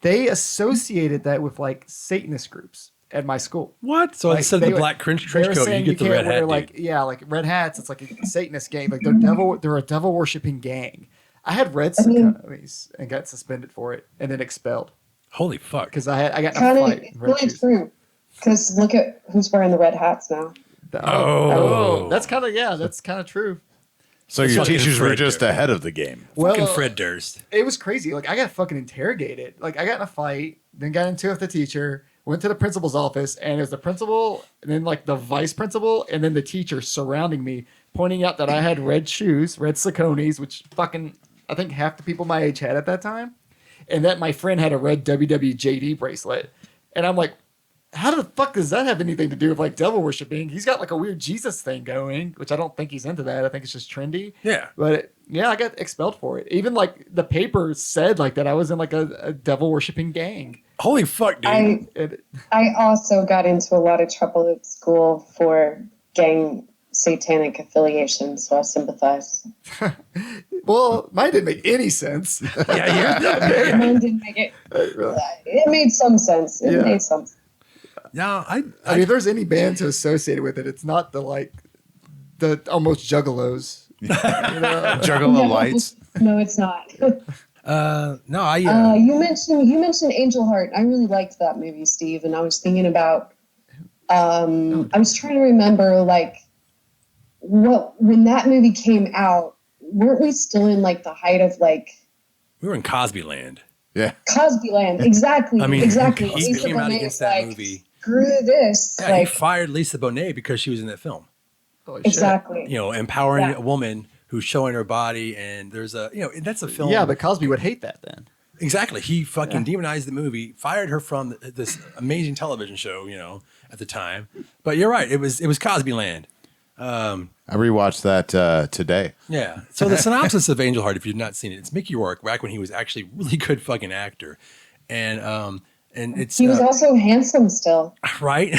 They associated that with like Satanist groups at my school. What? So Like, instead of they the were- black trench They were coat, you saying get the red wear, hat. like dude. like red hats. It's like a Satanist gang. Like they're a devil worshipping gang. I had red mean- Saconis and got suspended for it, and then expelled Holy fuck. because I got in a Kind of, fight. it's in red really shoes. true. Because look at who's wearing the red hats now. Oh. That's kind of true. So your fucking teachers were Fred just Durst. ahead of the game. Fucking Well, Fred Durst. it was crazy. Like I got fucking interrogated. Like I got in a fight, then got into it with the teacher, went to the principal's office, and it was the principal, and then like the vice principal, and then the teacher surrounding me, pointing out that I had red shoes, red Saconis, which fucking I think half the people my age had at that time, and that my friend had a red WWJD bracelet, and I'm like, how the fuck does that have anything to do with like devil worshiping? He's got like a weird Jesus thing going, which I don't think he's into that. I think it's just trendy. Yeah. But yeah, I got expelled for it. Even like the paper said like that I was in like a devil worshiping gang. Holy fuck, dude. I also got into a lot of trouble at school for gang satanic affiliation, so I sympathize. Well, mine didn't make any sense. Yeah. Mine didn't make it. It made some sense. It made some sense. No, I mean, if there's any bands associated with it, it's not the almost juggalos. You know? Juggalo lights. No, it's not. no, I. You mentioned Angel Heart. I really liked that movie, Steve, and I was thinking about. I was trying to remember like when that movie came out. Weren't we still in like the height of like? We were in Cosby Land. Yeah. Cosby Land, exactly. I mean, exactly. he Lisa came out Bonet against was that like, movie. Screw this. Yeah, he fired Lisa Bonet because she was in that film. Holy shit. Exactly. You know, empowering a woman who's showing her body, and there's a that's a film. Yeah, but Cosby would hate that then. Exactly. He fucking demonized the movie, fired her from this amazing television show, at the time. But you're right. It was Cosby Land. I rewatched that today. Yeah. So the synopsis of Angel Heart, if you've not seen it, it's Mickey Rourke back when he was actually a really good fucking actor, and it's He was also handsome still. right.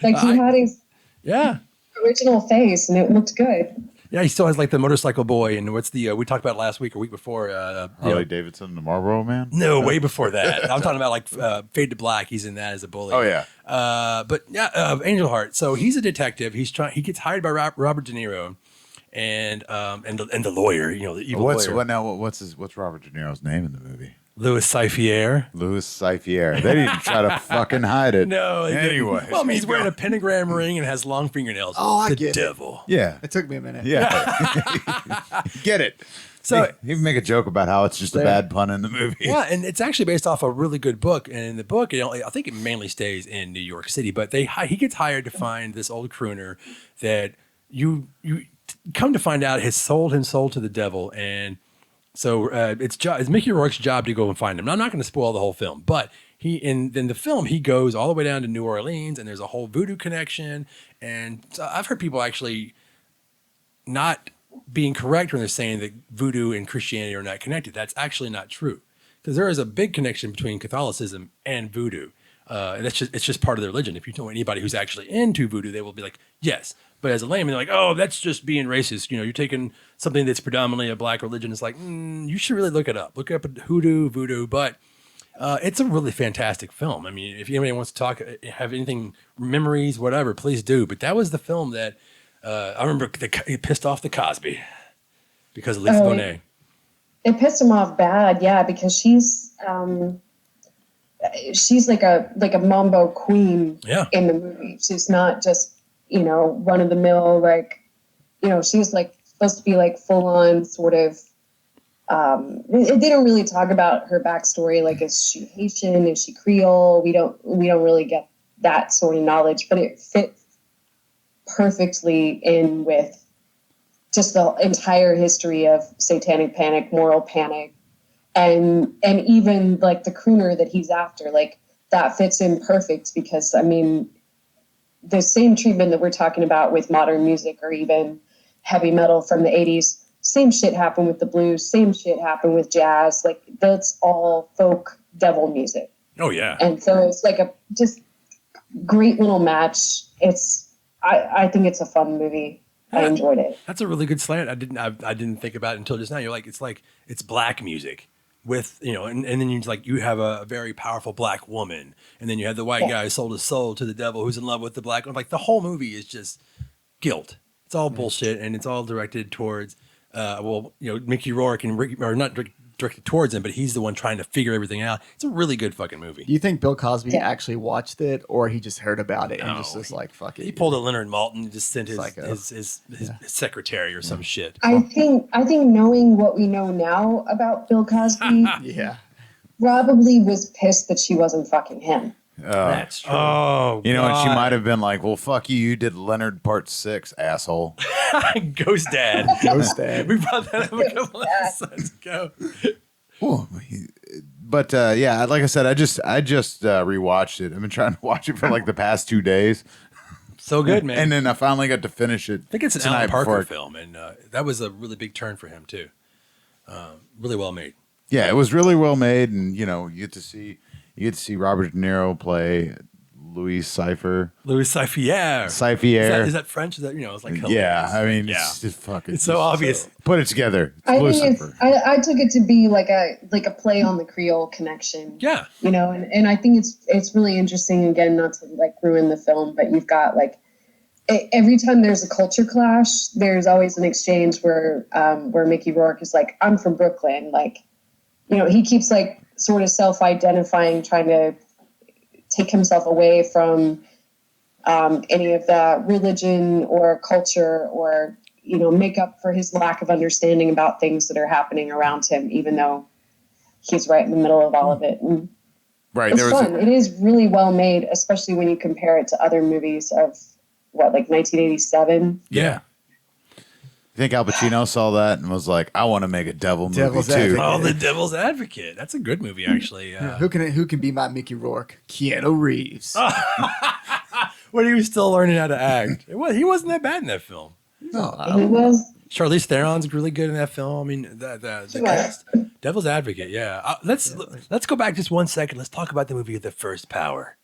Like he had his Yeah. original face, and it looked good. Yeah, he still has like the motorcycle boy, and what's the we talked about last week or week before? Harley Davidson, the Marlboro Man. No, way before that. I'm talking about like Fade to Black. He's in that as a bully. Oh yeah. But yeah, Angel Heart. So he's a detective. He gets hired by Robert De Niro, and the lawyer. The evil lawyer. What's Robert De Niro's name in the movie? Louis Cyphier. Louis Cyphier. They didn't try to fucking hide it. No. Anyway. Well, I mean, he's wearing a pentagram ring and has long fingernails. Oh, I the get it. devil. Yeah. It took me a minute. Yeah. Get it. So he make a joke about how it's just a bad pun in the movie. yeah, and it's actually based off a really good book. And in the book, I think it mainly stays in New York City. But he gets hired to find this old crooner that you come to find out has sold his soul to the devil. And so it's Mickey Rourke's job to go and find him. Now, I'm not going to spoil the whole film, but in the film, he goes all the way down to New Orleans, and there's a whole voodoo connection. And so I've heard people actually not being correct when they're saying that voodoo and Christianity are not connected. That's actually not true, because there is a big connection between Catholicism and voodoo. And it's just part of their religion. If you know anybody who's actually into voodoo, they will be like, yes. But as a layman, they're like, oh, that's just being racist. You're taking something that's predominantly a black religion. It's like, you should really look it up. Look up voodoo. But it's a really fantastic film. I mean, if anybody wants to talk, have anything, memories, whatever, please do. But that was the film that I remember it pissed off the Cosby because of Lisa Bonet. It pissed him off bad, yeah, because she's like a mambo queen in the movie. She's not just run of the mill, like she's like supposed to be like full on sort of. They don't really talk about her backstory. Like, is she Haitian? Is she Creole? We don't really get that sort of knowledge, but it fits perfectly in with just the entire history of Satanic Panic, moral panic, and even like the crooner that he's after. Like, that fits in perfect because I mean, the same treatment that we're talking about with modern music or even heavy metal from the 80s, same shit happened with the blues, same shit happened with jazz. Like, that's all folk devil music. Oh yeah. And so it's like a just great little match. I think it's a fun movie. I enjoyed it. That's a really good slant. I didn't think about it until just now. You're like, it's black music with, and then you have a very powerful black woman, and then you have the white guy who sold his soul to the devil who's in love with the black one. Like, the whole movie is just guilt. It's all bullshit, and it's all directed towards, Mickey Rourke and Ricky, or not directed towards him, but he's the one trying to figure everything out. It's a really good fucking movie. Do you think Bill Cosby actually watched it, or he just heard about it and just was like, fuck it? He pulled a Leonard Maltin and just sent his secretary or some shit. I think knowing what we know now about Bill Cosby, probably was pissed that she wasn't fucking him. That's true. And she might have been like, well, fuck you. You did Leonard Part 6, asshole. Ghost Dad. Ghost Dad. We brought that up a couple episodes ago. Well, But yeah, like I said, I just rewatched it. I've been trying to watch it for like the past 2 days, So good, man. and then I finally got to finish it. I think it's an tonight Alan Parker before- film, and that was a really big turn for him too. Really well made. Yeah, it was really well made, and you get to see Robert De Niro play Louis Cypher. Louis Cypher. Cypher. Is that French? Is that it's like Yeah, hilarious. I mean, yeah. it's just fucking. It's so obvious. Put it together. It's I Lucifer. think I took it to be like a play on the Creole connection. Yeah. And I think it's really interesting, again, not to like ruin the film, but you've got like every time there's a culture clash, there's always an exchange where Mickey Rourke is like, I'm from Brooklyn. Like, he keeps like sort of self-identifying, trying to take himself away from any of the religion or culture or, make up for his lack of understanding about things that are happening around him, even though he's right in the middle of all of it. And Right. it's fun. It is really well made, especially when you compare it to other movies of like 1987. Yeah. You think Al Pacino saw that and was like, I want to make a devil movie Devil's too. Advocate. Oh, The Devil's Advocate. That's a good movie, actually. Who can be my Mickey Rourke? Keanu Reeves. When he was still learning how to act. He wasn't that bad in that film. No, He was. Charlize Theron's really good in that film. I mean, the cast. Devil's Advocate, yeah. Let's go back just 1 second. Let's talk about the movie The First Power.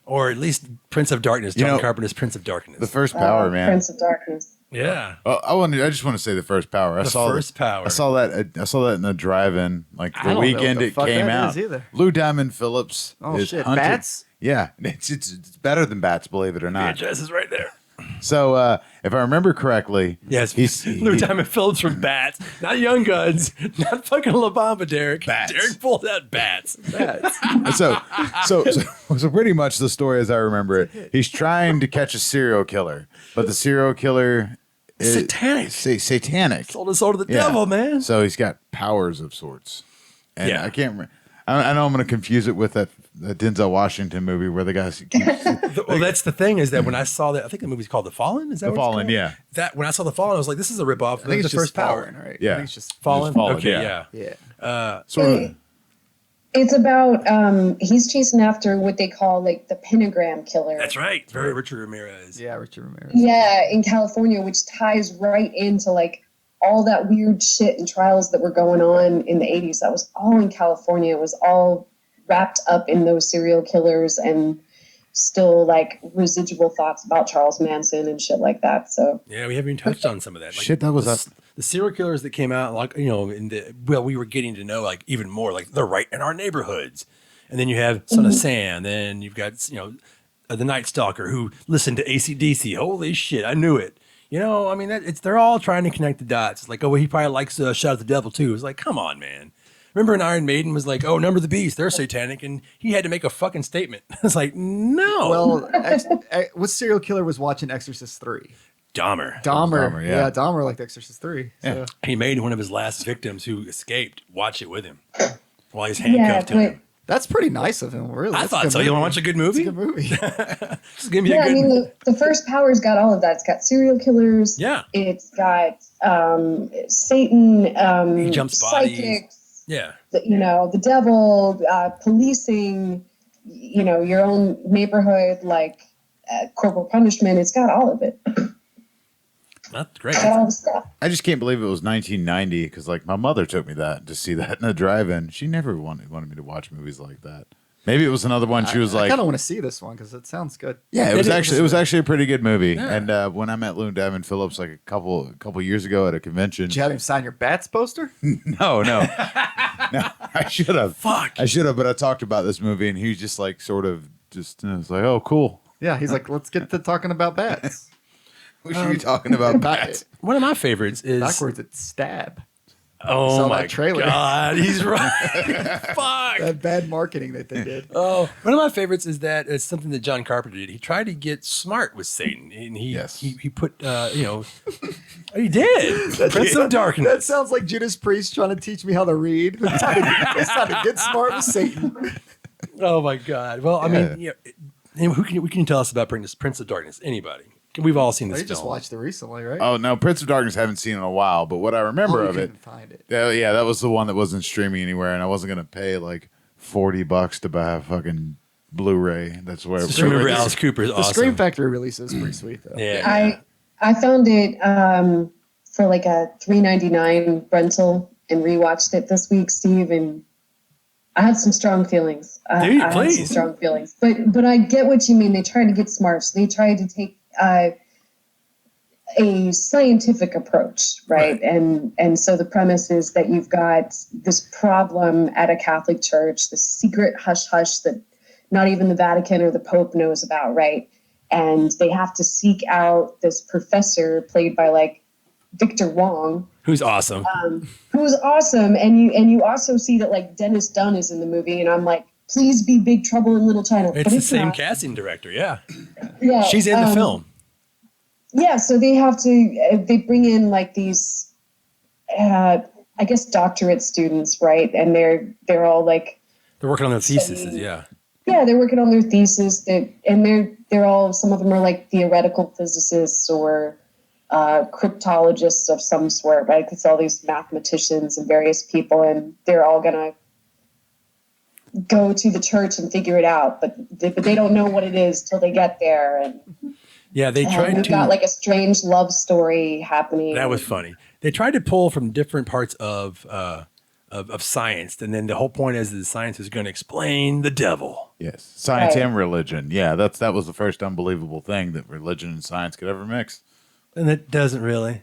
Or at least Prince of Darkness, John Carpenter's Prince of Darkness. The First Power, man. Prince of Darkness. Yeah. Oh, I just want to say The First Power. I saw that in the drive-in like I the don't know weekend what the it fuck came that out. is either. Lou Diamond Phillips. Oh, is shit. hunted- Bats? Yeah, it's better than Bats, believe it or not. VHS is right there. So if I remember correctly, Yes, he's Lou Diamond Phillips from Bats, not Young Guns, not fucking La Bamba, Derek. Bats. Derek pulled out Bats. so pretty much the story as I remember it, he's trying to catch a serial killer, but the serial killer is Satanic. Satanic. Sold his soul to the Yeah. devil, man. So he's got powers of sorts. And Yeah. I can't remember. I know I'm going to confuse it with that Denzel Washington movie where the guy keeps Well, that's the thing is that when I saw that, I think the movie's called The Fallen. Is that The what it's Fallen, called? yeah. That when I saw The Fallen, I was like, this is a ripoff. I think of it's The First just Power. Fallen, right? Yeah. I think it's just Fallen. Fallen, Okay, yeah. yeah. sort of. It's about he's chasing after what they call like the pentagram killer. That's right. Very Richard Ramirez. Yeah, Richard Ramirez. Yeah, in California, which ties right into like all that weird shit and trials that were going on in the 80s. That was all in California. It was all wrapped up in those serial killers and still like residual thoughts about Charles Manson and shit like that. So Yeah, we haven't even touched on some of that. Like, Shit, that was the serial killers that came out, like, we were getting to know like even more, like they're right in our neighborhoods. And then you have Son of Sam. Then you've got, the Night Stalker who listened to AC/DC. Holy shit, I knew it. I mean, they're all trying to connect the dots. It's like, oh, well, he probably likes Shout at the Devil too. It's like, come on, man. Remember when Iron Maiden was like, oh, Number the Beast, they're satanic, and he had to make a fucking statement. It's like, no. Well, what serial killer was watching Exorcist 3? Dahmer. Dahmer. yeah. Yeah, Dahmer liked Exorcist 3. Yeah. So. He made one of his last victims who escaped watch it with him while he's handcuffed to him. That's pretty nice of him, really. I That's a thought good so. You want movie. to watch a good movie? It's a good movie. This is gonna be a yeah, good I mean the first Power's got all of that. It's got serial killers. Yeah. It's got Satan, He jumps bodies. psychics. Yeah. The devil, policing, your own neighborhood, like corporal punishment. It's got all of it. That's great. It's got all the stuff. I just can't believe it was 1990 because like my mother took me to see that in a drive-in. She never wanted me to watch movies like that. Maybe it was another one. She was I like, kind of want to see this one because it sounds good. yeah, it was actually a pretty good movie. Yeah. And when I met Lou Diamond Phillips like a couple years ago at a convention, Did you have him sign your Bats poster? no, I should have. Fuck. I should have, but I talked about this movie and he was just like sort of just was like, oh, cool. Yeah, he's like, let's get to talking about bats. We should be talking about bats. One of my favorites is Backwards, it's Stab. Oh Saw my that trailer. God, he's right. Fuck. That bad marketing that they did. Oh, one of my favorites is that it's something that John Carpenter did. He tried to get smart with Satan, and he put he did Prince of Darkness. That sounds like Judas Priest trying to teach me how to read. It's time to get smart with Satan. Oh my God. Well, I mean, who can tell us about Prince of Darkness? Anybody? We've all seen Oh, this you film. just watched it recently, right? Oh no, Prince of Darkness haven't seen in a while, but what I remember you of it, couldn't find it. yeah, that was the one that wasn't streaming anywhere, and I wasn't gonna pay like $40 to buy a fucking Blu-ray. That's where. Just remember the- Alice Cooper is The awesome. Scream Factory release is pretty sweet though. Yeah. I found it for like a $3.99 rental and rewatched it this week, Steve, and I had some strong feelings. Dude, I had please. some strong feelings, but I get what you mean. They tried to get smart. So they tried to take a scientific approach, right? And so the premise is that you've got this problem at a Catholic church, this secret hush hush that not even the Vatican or the Pope knows about, right? And they have to seek out this professor played by like Victor Wong, Who's awesome. who's awesome. And you also see that like Dennis Dunn is in the movie, and I'm like, please be Big Trouble in Little China. It's But the it's same not. casting director. Yeah. Yeah, She's in the film. Yeah, so they have to. They bring in like these, I guess, doctorate students, right? And they're all like, They're working on their theses. Yeah. yeah, they're working on their thesis. And they're all, some of them are like theoretical physicists or cryptologists of some sort, right? It's all these mathematicians and various people, and they're all gonna go to the church and figure it out, but they don't know what it is till they get there. And Yeah, they tried we've to. got like a strange love story happening. That was funny. They tried to pull from different parts of science, and then the whole point is that science is going to explain the devil. Yes, science Right. and religion. Yeah, that was the first unbelievable thing that religion and science could ever mix. And it doesn't really.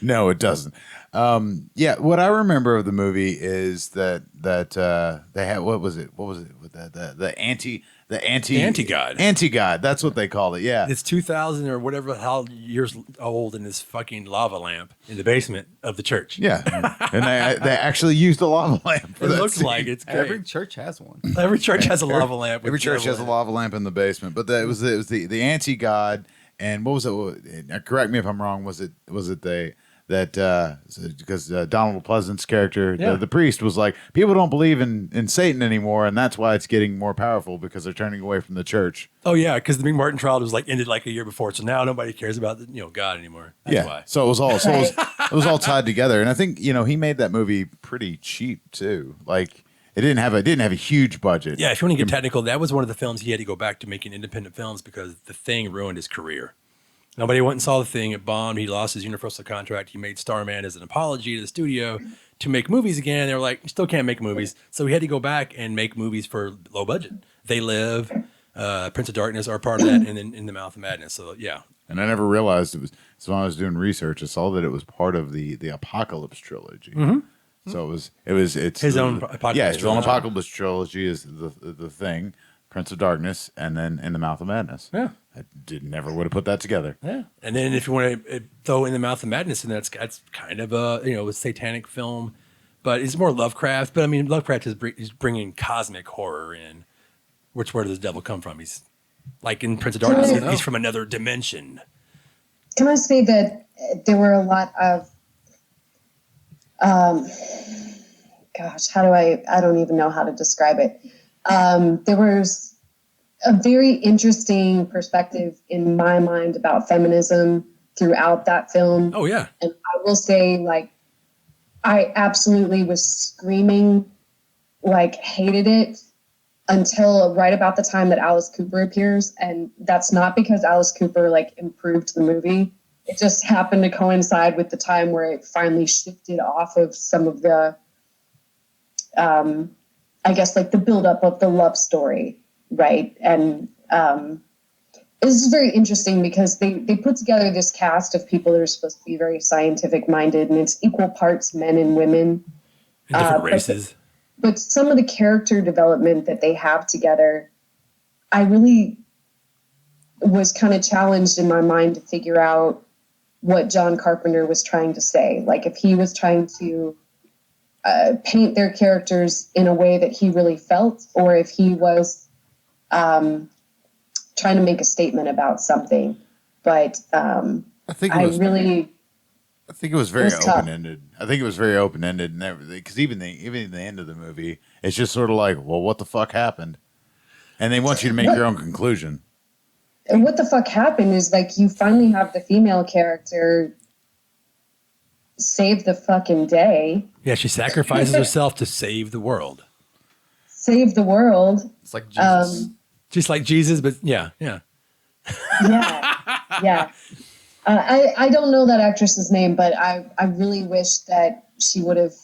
No, it doesn't. Yeah, what I remember of the movie is that they had what was it with the anti-god. Anti-god. That's what they called it. Yeah. It's 2000 or whatever the hell years old in this fucking lava lamp in the basement of the church. Yeah, and they actually used a lava lamp for It that looks scene. like it's great. Every church has one. Every church has a lava lamp. with Every church devil has a in it. lava lamp in the basement, but it was the anti-god. And what was it? Correct me if I'm wrong. Was it because Donald Pleasant's character, Yeah. the priest, was like, people don't believe in Satan anymore, and that's why it's getting more powerful because they're turning away from the church. Oh yeah, because the Mcmartin Trial was like ended like a year before, so now nobody cares about God anymore. That's why. So it was all it was all tied together, and I think he made that movie pretty cheap too. Like it didn't have a huge budget. Yeah, if you want to get technical, that was one of the films he had to go back to making independent films because The Thing ruined his career. Nobody went and saw The Thing. It bombed. He lost his Universal contract. He made Starman as an apology to the studio to make movies again. They were like, you still can't make movies. So he had to go back and make movies for low budget. They Live, Prince of Darkness are part of that, and then In the Mouth of Madness. So yeah. And I never realized it was. So when I was doing research, I saw that it was part of the Apocalypse trilogy. So it's His own Apocalypse Yeah, his own trilogy. Apocalypse trilogy is the Thing, Prince of Darkness, and then In the Mouth of Madness. Yeah. I never would have put that together. Yeah. And then if you want to throw In the Mouth of Madness, and that's kind of a satanic film, but it's more Lovecraft. But I mean, Lovecraft is bringing cosmic horror in. Where does the devil come from? He's like in Prince of Darkness. He's from another dimension. Can I say that there were a lot of, I don't even know how to describe it. There was a very interesting perspective in my mind about feminism throughout that film. Oh yeah. And I will say, like, I absolutely was screaming, like, hated it until right about the time that Alice Cooper appears. And that's not because Alice Cooper, like, improved the movie. It just happened to coincide with the time where it finally shifted off of some of the, I guess, like, the buildup of the love story, right? And this is very interesting because they put together this cast of people that are supposed to be very scientific minded, and it's equal parts men and women. In different races. But some of the character development that they have together, I really was kind of challenged in my mind to figure out what John Carpenter was trying to say. Like if he was trying to paint their characters in a way that he really felt, or if he was trying to make a statement about something. But I think I think it was very It was tough. open-ended. I think it was very open-ended and everything. Because even in the end of the movie, it's just sort of like, well, what the fuck happened? And they want you to make your own conclusion. And what the fuck happened is like you finally have the female character save the fucking day. Yeah, she sacrifices herself to save the world. Save the world. It's like Jesus. Just like Jesus, but yeah. Yeah. I don't know that actress's name, but I really wish that she would have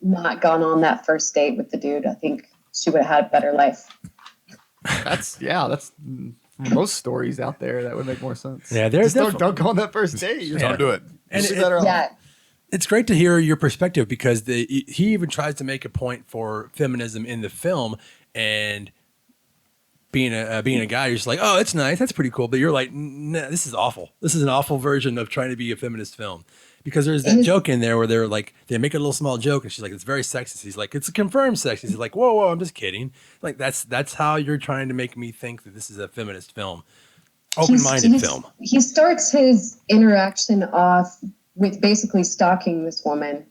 not gone on that first date with the dude. I think she would have had a better life. That's most stories out there that would make more sense. Yeah, there's just don't go on that first date. You're Don't do it. And You're better off. Yeah. It's great to hear your perspective because he even tries to make a point for feminism in the film, and being a guy, you're just like, oh, it's nice, that's pretty cool, but you're like, nah, this is awful. This is an awful version of trying to be a feminist film, because there's that joke in there where they're like, they make a little small joke, and she's like, it's very sexist. He's like, it's a confirmed sexist. He's like, whoa, I'm just kidding. Like that's how you're trying to make me think that this is a feminist film, open-minded film. He starts his interaction off with basically stalking this woman.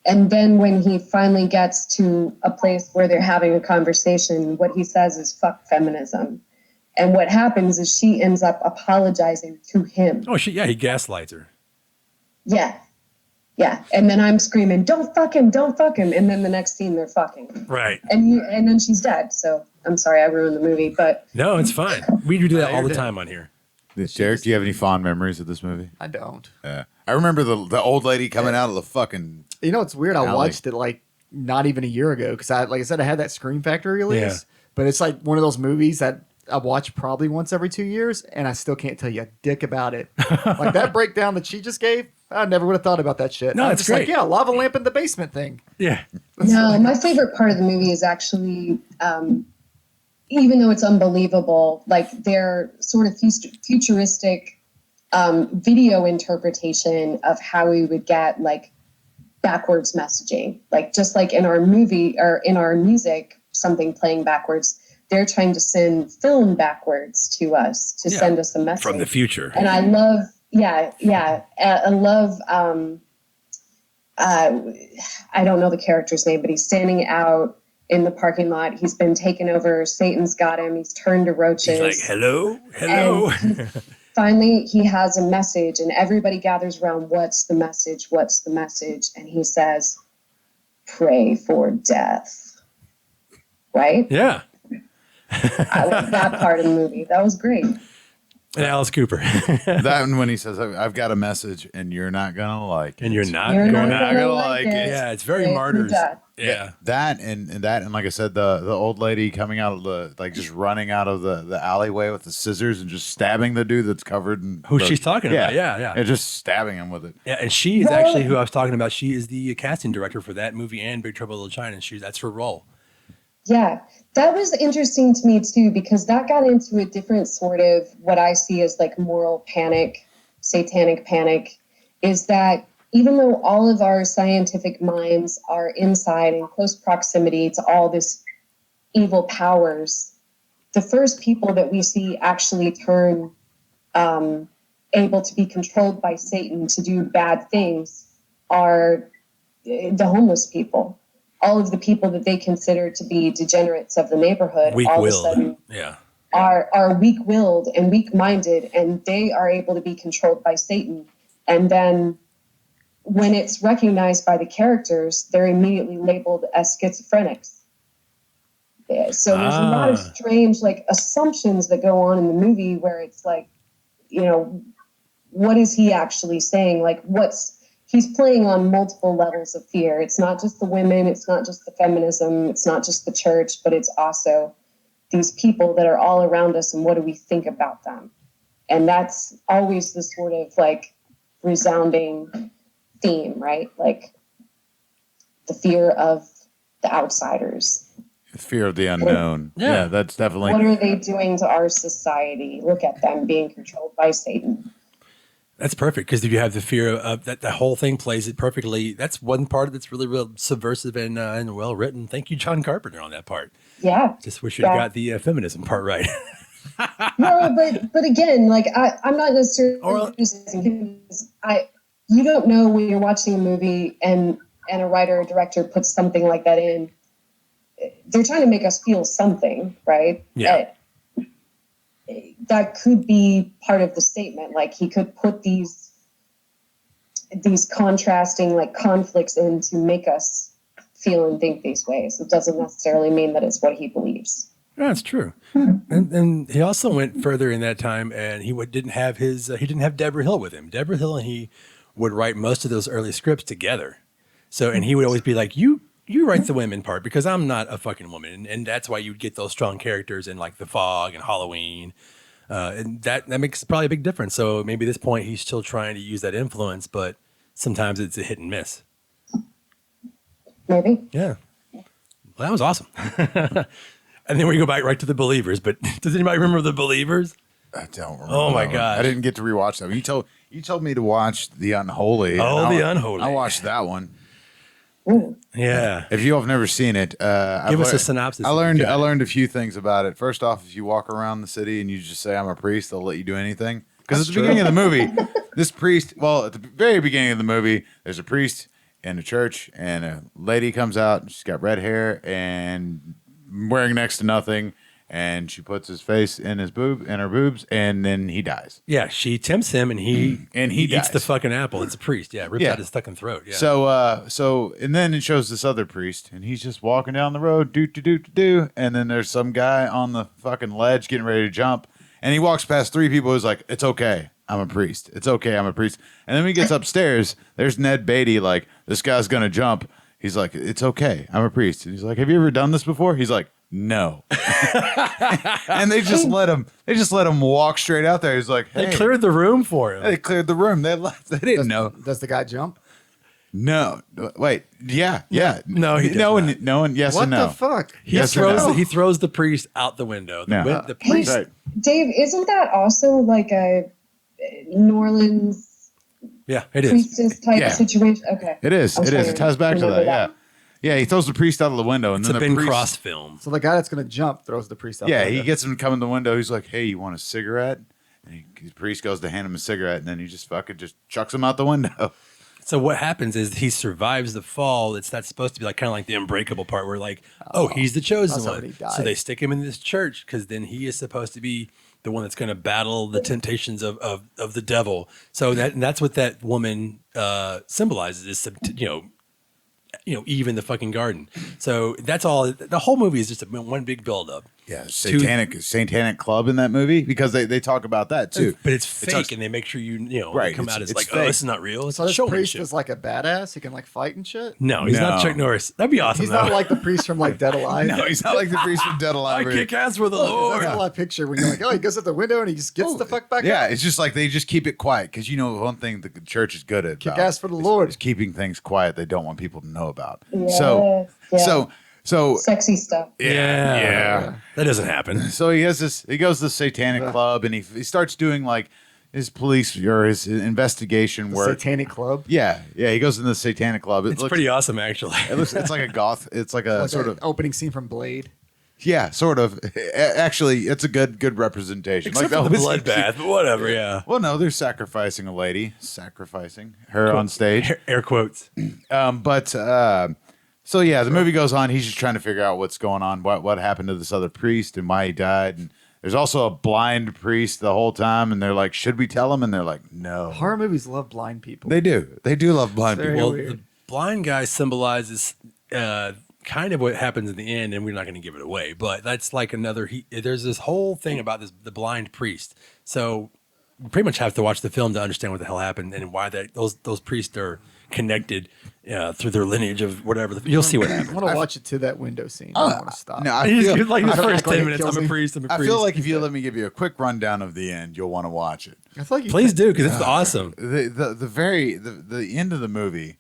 And then when he finally gets to a place where they're having a conversation, what he says is fuck feminism. And what happens is she ends up apologizing to him. Oh, he gaslights her. Yeah. Yeah. And then I'm screaming, don't fuck him. And then the next scene they're fucking. Right. And then she's dead. So I'm sorry I ruined the movie, but. No, it's fine. We do that all the time on here. Derek, do you have any fond memories of this movie? I don't. Yeah. I remember the old lady coming out of the fucking. You know, it's weird. I alley. watched it like not even a year ago because like I said, I had that Scream Factory release, Yeah. but it's like one of those movies that I watch probably once every 2 years, and I still can't tell you a dick about it. Like that breakdown that she just gave, I never would have thought about that shit. No, I'm it's just great. Like, yeah, lava lamp in the basement thing. Yeah. No, my favorite part of the movie is actually, even though it's unbelievable, like their sort of futuristic video interpretation of how we would get like backwards messaging. Like just like in our movie or in our music, something playing backwards, they're trying to send film backwards to us to send us a message from the future. And I love, I love, I don't know the character's name, but he's standing out in the parking lot. He's been taken over. Satan's got him. He's turned to roaches. He's like, hello. And finally, he has a message, and everybody gathers around. What's the message? What's the message? And he says, pray for death. Right? Yeah. I like that part of the movie. That was great. And Alice Cooper. That and when he says, I've got a message and you're not going to like it. And you're not You're going not to. gonna like it. Yeah, it's very Pray for martyrs. death. Yeah. That and like I said, the old lady coming out of the, like just running out of the alleyway with the scissors and just stabbing the dude that's covered in Who she's talking about. Yeah. And just stabbing him with it. Yeah, and she is actually who I was talking about. She is the casting director for that movie and Big Trouble in Little China. And that's her role. Yeah, that was interesting to me too, because that got into a different sort of what I see as like moral panic, satanic panic, is that even though all of our scientific minds are inside in close proximity to all this evil powers, the first people that we see actually turn able to be controlled by Satan to do bad things are the homeless people. All of the people that they consider to be degenerates of the neighborhood all of a sudden are weak-willed and weak-minded, and they are able to be controlled by Satan. And then when it's recognized by the characters, they're immediately labeled as schizophrenics. Yeah, so there's a lot of strange like assumptions that go on in the movie where it's like, you know, what is he actually saying? Like he's playing on multiple levels of fear. It's not just the women, it's not just the feminism, it's not just the church, but it's also these people that are all around us and what do we think about them? And that's always the sort of like resounding theme, right? Like the fear of the outsiders. Fear of the unknown. Yeah, that's definitely. What are they doing to our society? Look at them being controlled by Satan. That's perfect, because if you have the fear of that, the whole thing plays it perfectly. That's one part that's really real subversive and well written. Thank you, John Carpenter, on that part. Yeah. Just wish you'd got the feminism part right. No, but again, like I'm not necessarily you don't know when you're watching a movie and a writer or director puts something like that in. They're trying to make us feel something, right? Yeah. that could be part of the statement. Like he could put these contrasting like conflicts in to make us feel and think these ways. It doesn't necessarily mean that it's what he believes. Yeah, that's true. And he also went further in that time, and he didn't have Deborah Hill with him. Deborah Hill and he would write most of those early scripts together. So, and he would always be like, you write the women part because I'm not a fucking woman. And that's why you'd get those strong characters in like The Fog and Halloween. And that makes probably a big difference. So maybe at this point he's still trying to use that influence, but sometimes it's a hit and miss. Maybe. Yeah. Well, that was awesome. And then we go back right to The Believers. But does anybody remember The Believers? I don't remember. Oh my that one. God. I didn't get to rewatch that. You told me to watch The Unholy. Oh, The Unholy. I watched that one. Ooh. Yeah. If you have never seen it, Give us a synopsis. I learned a few things about it. First off, if you walk around the city and you just say I'm a priest, they'll let you do anything. Because at the beginning of the movie, this priest, at the very beginning of the movie, there's a priest in a church, and a lady comes out, and she's got red hair and wearing next to nothing, and she puts his face in her boobs, and then he dies. Yeah, she tempts him, and he eats dies. the fucking apple. It's a priest. Yeah, ripped out his fucking throat. Yeah. So and then it shows this other priest, and he's just walking down the road, do, and then there's some guy on the fucking ledge getting ready to jump, and he walks past three people who's like, "It's okay, I'm a priest. It's okay, I'm a priest." And then when he gets upstairs, there's Ned Beatty, like, this guy's gonna jump. He's like, "It's okay, I'm a priest." And he's like, "Have you ever done this before?" He's like, "No." And they just let him walk straight out there. He's like, "Hey." They cleared the room for him. They cleared the room. They didn't know. Does the guy jump? No. Wait. Yeah. No, he does no not. one. No one. Yes What and no. the fuck? He throws the priest out the window. The priest. Right. Dave, isn't that also like a New Orleans Yeah, it is. priestess type situation? Okay. It is. I'm It is. trying It ties back to remember that. Yeah. Yeah. He throws the priest out of the window, and It's a then Ben the priest. Cross film. So the guy that's gonna jump throws the priest out. Yeah. the He window. gets him to come in the window. He's like, "Hey, you want a cigarette?" And the priest goes to hand him a cigarette, and then he just fucking just chucks him out the window. So what happens is he survives the fall. That's supposed to be like kind of like the unbreakable part where like, he's the chosen that's how one. he died. So they stick him in this church because then he is supposed to be the one that's going to battle the temptations of the devil. So that's what that woman symbolizes is, Eve in the fucking garden. So that's all. The whole movie is just one big buildup. Yeah, satanic club in that movie because they talk about that too. But it's fake, and they make sure Right, come out as it's like, fake. this is not real. It's So this priest showmanship. is like a badass. He can like fight and shit. No, he's not No. Chuck Norris. That'd be awesome. He's not like the priest from like Dead Alive. No, he's not like the priest from Dead Alive. I kick ass for the Lord. That's all I picture when you're like, he goes out the window and he just gets the fuck back Yeah, up. it's just like they just keep it quiet because one thing the church is good at. Kick about ass for the Lord. is keeping things quiet. They don't want people to know about. Yes, So yeah. so Sexy stuff. yeah. That doesn't happen. So he goes to the satanic club and he starts doing like his police or his investigation work. Satanic club. Yeah, he goes in the satanic club. It's pretty awesome, actually. It's like a goth. It's like a Like sort an of opening scene from Blade. yeah, sort of. Actually, it's a good representation. Except like for the bloodbath, but whatever, yeah. Well, no, they're sacrificing a lady, her on stage. Air quotes. So yeah, the movie goes on. He's just trying to figure out what's going on, what happened to this other priest, and why he died. And there's also a blind priest the whole time, and they're like, "Should we tell him?" And they're like, "No." Horror movies love blind people. They do love blind Very people. Well, weird. the blind guy symbolizes kind of what happens in the end, and we're not going to give it away. But that's like there's this whole thing about the blind priest. So you pretty much have to watch the film to understand what the hell happened and why those priests are connected through their lineage of whatever. You'll see what I happens. want to watch it to that window scene. I don't want to stop. No, I He's feel, like the I don't first act like 10 it minutes. kills I'm a me. priest. I'm a I priest. feel like if you let me give you a quick rundown of the end, you'll want to watch it. I feel like you Please do, because it's awesome. The end of the movie.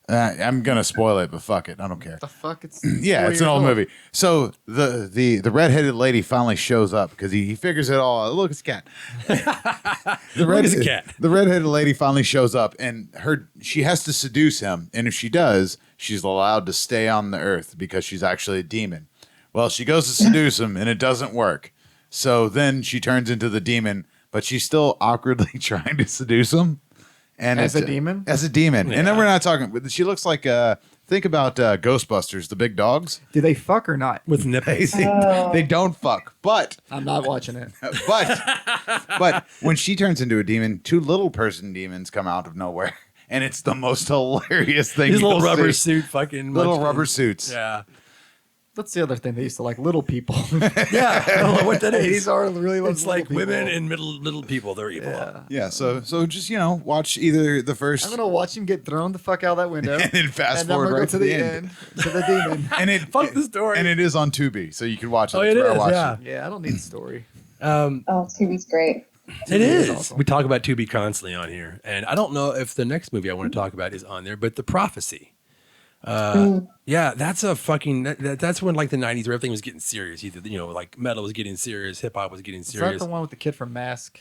I'm gonna spoil it, but fuck it, I don't care. the fuck? It's Yeah, it's an old movie. So the redheaded lady finally shows up because he figures it all out. Look, it's a cat. It's a cat. The redheaded lady finally shows up, and she has to seduce him, and if she does, she's allowed to stay on the earth because she's actually a demon. Well, she goes to seduce him, and it doesn't work. So then she turns into the demon, but she's still awkwardly trying to seduce him. And As a demon? As a demon. And then Yeah. we're not talking. She looks like Think about Ghostbusters, the big dogs. Do they fuck or not? with nipples. They don't fuck, but I'm not watching it. but when she turns into a demon, two little person demons come out of nowhere, and it's the most hilarious thing. These little you'll rubber see. suit fucking little munchkins. rubber suits. Yeah. That's the other thing. They used to like little people. Yeah. I don't know what that is. These are really It's like little people. women and little people. They're evil. Yeah. Yeah, so just watch either the first I'm gonna watch him get thrown the fuck out that window, and then fast and then forward we're right to the end to the demon. and it Fuck the story. and it is on Tubi, so you can watch it. Oh, That's it where I is, watched yeah. it. Yeah, I don't need the story. Oh, Tubi's great. It is. awesome. We talk about Tubi constantly on here, and I don't know if the next movie I want to talk about is on there, but The Prophecy. Yeah, that's a fucking. That's when like the '90s, where everything was getting serious. Either like metal was getting serious, hip hop was getting Is that serious. the one with the kid from Mask?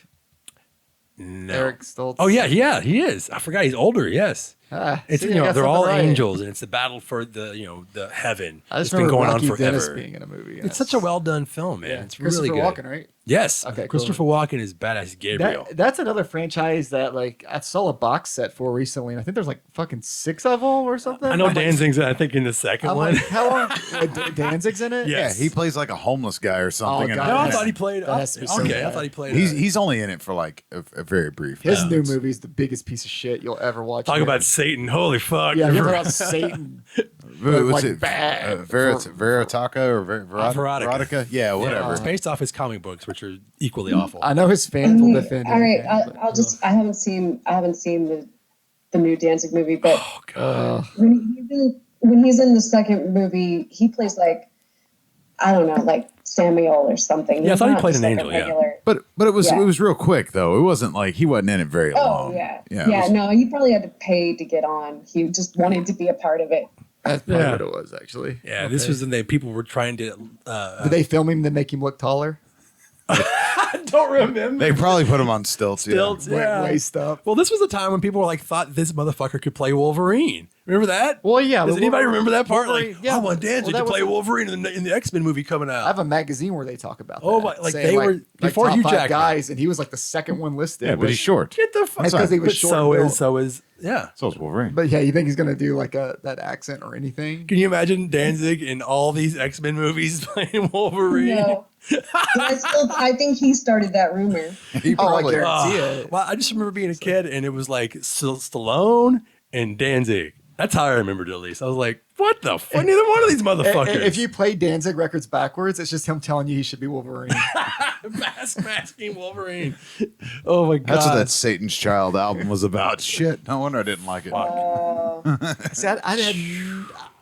No. Eric Stoltz. Oh yeah, he is. I forgot he's older. Yes. It's See, I got they're all something right. angels, and it's the battle for the the heaven. I just It's been remember going Rocky on forever. Dennis being in a movie. It's such a well done film, man. Yeah, It's really Christopher good. Walken, right? Yes. Okay, cool. Christopher Walken is badass. Gabrielle. That's another franchise that like I saw a box set for recently, and I think there's like fucking 6 of them or something. I know I'm like- Danzig's I think in the second I'm one. like, how long? Danzig's in it? Yeah. Yes. Yeah, he plays like a homeless guy or something. Oh, and God. No, I That thought he played. that has to be so Okay, I bad. thought he played. he's only in it for like a very brief. His new moments. movie is the biggest piece of shit you'll ever watch. talk about Satan. Holy fuck! yeah, you about Satan. What's like it? bad. Veritaka or Verotica. Verotica? Yeah, whatever. It's based off his comic books, which are equally awful. I know his fans will defend. All right, anything, but- I'll just. I haven't seen the new Danzig movie, but Oh god. when he's in the second movie, he plays like, I don't know, like Samuel or something. Yeah, I He's thought he not played just an like a angel, yeah. regular- But it was Yeah. it was real quick though. It wasn't like he wasn't in it very Oh long. yeah, it was- no, he probably had to pay to get on. He just wanted to be a part of it. That's probably Yeah. what it was, actually. Yeah, this Okay. was when people were trying to. Did they film him to make him look taller? I don't remember. They probably put him on stilts. Stilts, yeah. Waist up. Well, this was the time when people were like thought this motherfucker could play Wolverine. Remember that? Well, yeah. Does but anybody Wolverine- remember that part? Wolverine- Like, yeah, I want Danzig well, to that play was- Wolverine in the X-Men movie coming out. I have a magazine where they talk about. Oh, that, my- like, saying, they were- before top Hugh 5 Jackman. guys, and he was like the second one listed. Yeah, but he's short. Get the fuck. That's 'cause he was But short So built. is yeah. So is Wolverine. But yeah, you think he's gonna do like that accent or anything? Can you imagine Danzig in all these X-Men movies playing Wolverine? No, but I think he started that rumor. He Oh, I probably. guarantee it. Well, I just remember being a kid and it was like Stallone and Danzig. That's how I remembered it, at least. I was like, what the fuck? Neither one of these motherfuckers. If you play Danzig records backwards, it's just him telling you he should be Wolverine. masking Wolverine. Oh my god. That's what that Satan's Child album was about. Shit, no wonder I didn't like it. See,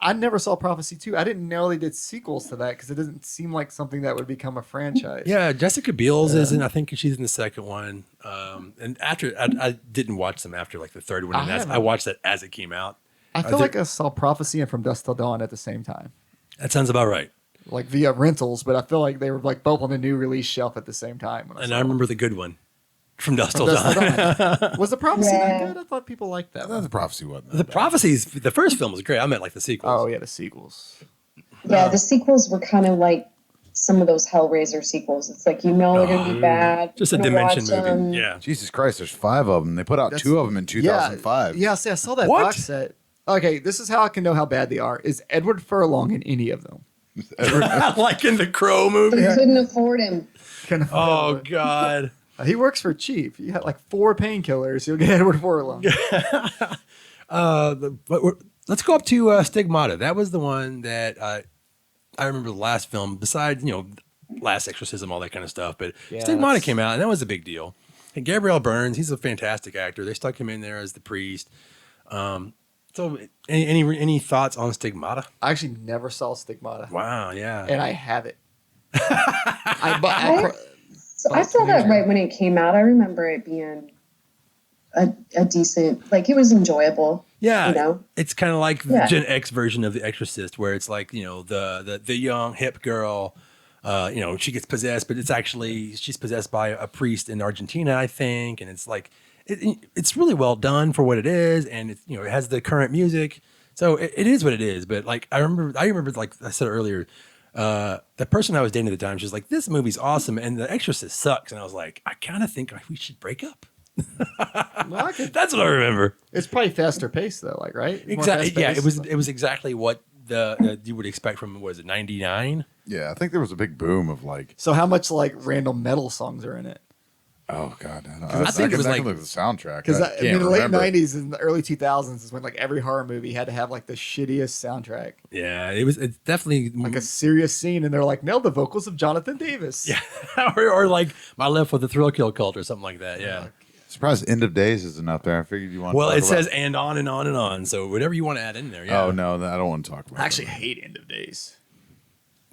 I never saw Prophecy 2. I didn't know they did sequels to that because it doesn't seem like something that would become a franchise. Yeah, Jessica Biel's is in. I think she's in the second one. And after I didn't watch them after like the third one. And haven't. I watched that as it came out. I feel like I saw Prophecy and From Dusk Till Dawn at the same time, That sounds about right. like via rentals. But I feel like they were like both on the new release shelf at the same time. When And saw I them. remember the good one from Dust Till From Dusk Till Dawn. Dawn. Was the Prophecy that Yeah. good? I thought people liked that. The one. prophecy wasn't. The Prophecies, the first film was great. I meant like the sequels. Oh yeah, the sequels. Yeah, the sequels were kind of like some of those Hellraiser sequels. It's like they're gonna be bad. Just a You're gonna Dimension watch movie. them. Yeah. Jesus Christ, there's 5 of them. They put out That's- 2 of them in 2005. Yeah, see, I saw that What? box set. Okay, this is how I can know how bad they are. Is Edward Furlong in any of them? Like in the Crow movie. They couldn't afford him. Oh God. He works for cheap. You had like 4 painkillers. You'll get Edward Furlong. Let's go up to Stigmata. That was the one that I remember the last film, besides, Last Exorcism, all that kind of stuff. But Yeah, Stigmata that's- came out, and that was a big deal. And Gabrielle Burns, he's a fantastic actor. They stuck him in there as the priest. So, any thoughts on Stigmata? I actually never saw Stigmata, Wow, yeah. and I have it. I So I saw that right when it came out. I remember it being a decent, like it was enjoyable. Yeah, You know? it's kind of like the Yeah. Gen X version of The Exorcist, where it's like the young hip girl, she gets possessed, but it's actually she's possessed by a priest in Argentina, I think, and it's like it's really well done for what it is, and it's it has the current music, so it is what it is. But like I remember like I said earlier, the person I was dating at the time, she was like, "This movie's awesome," and The Exorcist sucks, and I was like, "I kind of think we should break up." Well, That's what I remember. it's probably faster paced though, like right? More Exactly. Yeah, fast-paced. it was exactly what the you would expect from was it 99? Yeah, I think there was a big boom of like, So how much like random metal songs are in it? oh god, I, don't, I think it was I like- can look at the soundtrack. Because I in can't the late remember. '90s and the early 2000s is when like every horror movie had to have like the shittiest soundtrack, Yeah, it's definitely like a serious scene, and they're like, "No, the vocals of Jonathan Davis." yeah, or like my left with the Thrill Kill Cult or something like that. Yeah. Surprised End of Days isn't up there. I figured you want. Well, to it talk about- says and on and on and on. So whatever you want to add in there. Yeah. Oh no, I don't want to talk about. I actually hate End of Days.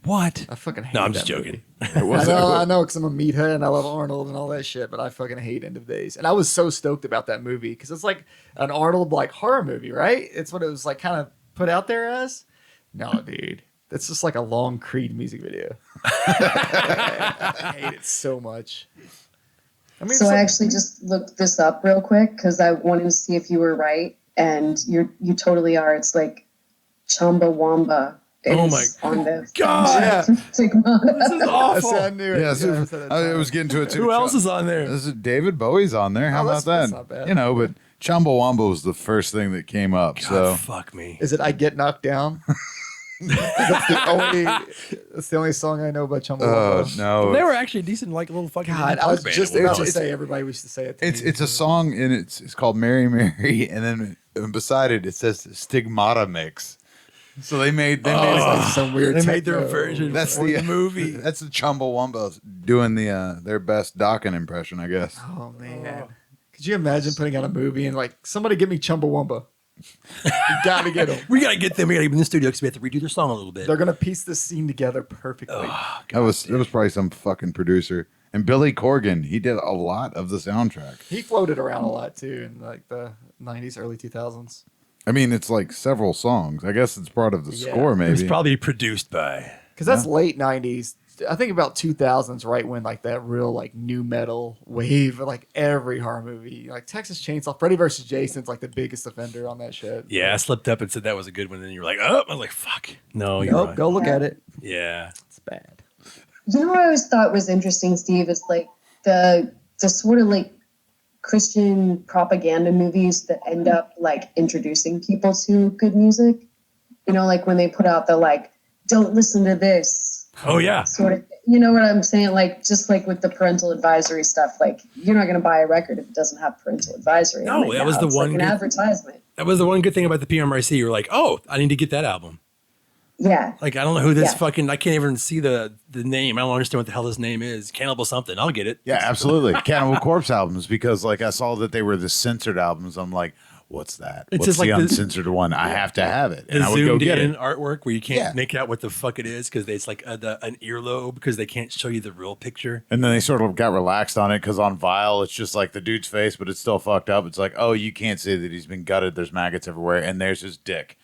What? I fucking hate. No, I'm that just joking. movie. It was, I know, because I'm a meathead and I love Arnold and all that shit, but I fucking hate End of Days. And I was so stoked about that movie because it's like an Arnold like horror movie, right? It's what it was like kind of put out there as. No, dude, that's just like a long Creed music video. I hate it so much. I mean, So it's I like- actually just looked this up real quick because I wanted to see if you were right, and you totally are. It's like Chumbawamba. Oh is my on the God. Yeah. Stigma. This is I awful. said I knew it. yeah, I super, said it I time. was getting to it too. Who else is on there? This is David Bowie's on there. How Oh, about that's that? not bad. You know, but Chumbawamba was the first thing that came up. God, So fuck me. Is it "I Get Knocked Down"? That's the only song I know by Chumbawamba. no, They were actually decent, like little fucking. God, indie I was punk band just at one about to point. say everybody used to say it. To me. it's a song and it's called Mary Mary, and then beside it says Stigmata Mix. So they made It's like some weird. They made their techno. version. that's for the the movie. That's the Chumbawamba doing the their best Dokken impression, I guess. Oh man, could you imagine putting out a movie and like somebody give me Chumbawamba? You gotta get them. We gotta get them. We gotta get them in the studio because we have to redo their song a little bit. They're gonna piece this scene together perfectly. That was probably some fucking producer. And Billy Corgan, he did a lot of the soundtrack. He floated around a lot too in like the '90s, early 2000s. I mean, it's like several songs. I guess it's part of the Yeah. score, It was maybe. probably produced by. Because that's late '90s. I think about 2000s, right when like that real like new metal wave, of, like every horror movie, like Texas Chainsaw, Freddy vs. Jason's like the biggest offender on that shit. Yeah, I slipped up and said that was a good one. And then you were like, oh, I was like, fuck. No, you're Nope, right. go look at it. Yeah. It's bad. You know what I always thought was interesting, Steve, is like the sort of like Christian propaganda movies that end up like introducing people to good music. You know, like when they put out the like, don't listen to this Oh, yeah. sort of, you know what I'm saying? Like, just like with the parental advisory stuff, like you're not going to buy a record if it doesn't have parental advisory. No, on it that was now. the It's one like an good- advertisement. That was the one good thing about the PMRC. You were like, oh, I need to get that album. Yeah. Like, I don't know who this Yeah. fucking, I can't even see the name. I don't understand what the hell this name is. Cannibal something. I'll get it. Yeah, absolutely. Cannibal Corpse albums, because like I saw that they were the censored albums. I'm like, what's that? It's What's just the like the- uncensored one? I have to have it. The And I would go zoomed get in it. artwork where you can't Yeah. make out what the fuck it is because it's like an earlobe because they can't show you the real picture. And then they sort of got relaxed on it because on Vile, it's just like the dude's face, but it's still fucked up. It's like, oh, you can't see that he's been gutted. There's maggots everywhere, and there's his dick.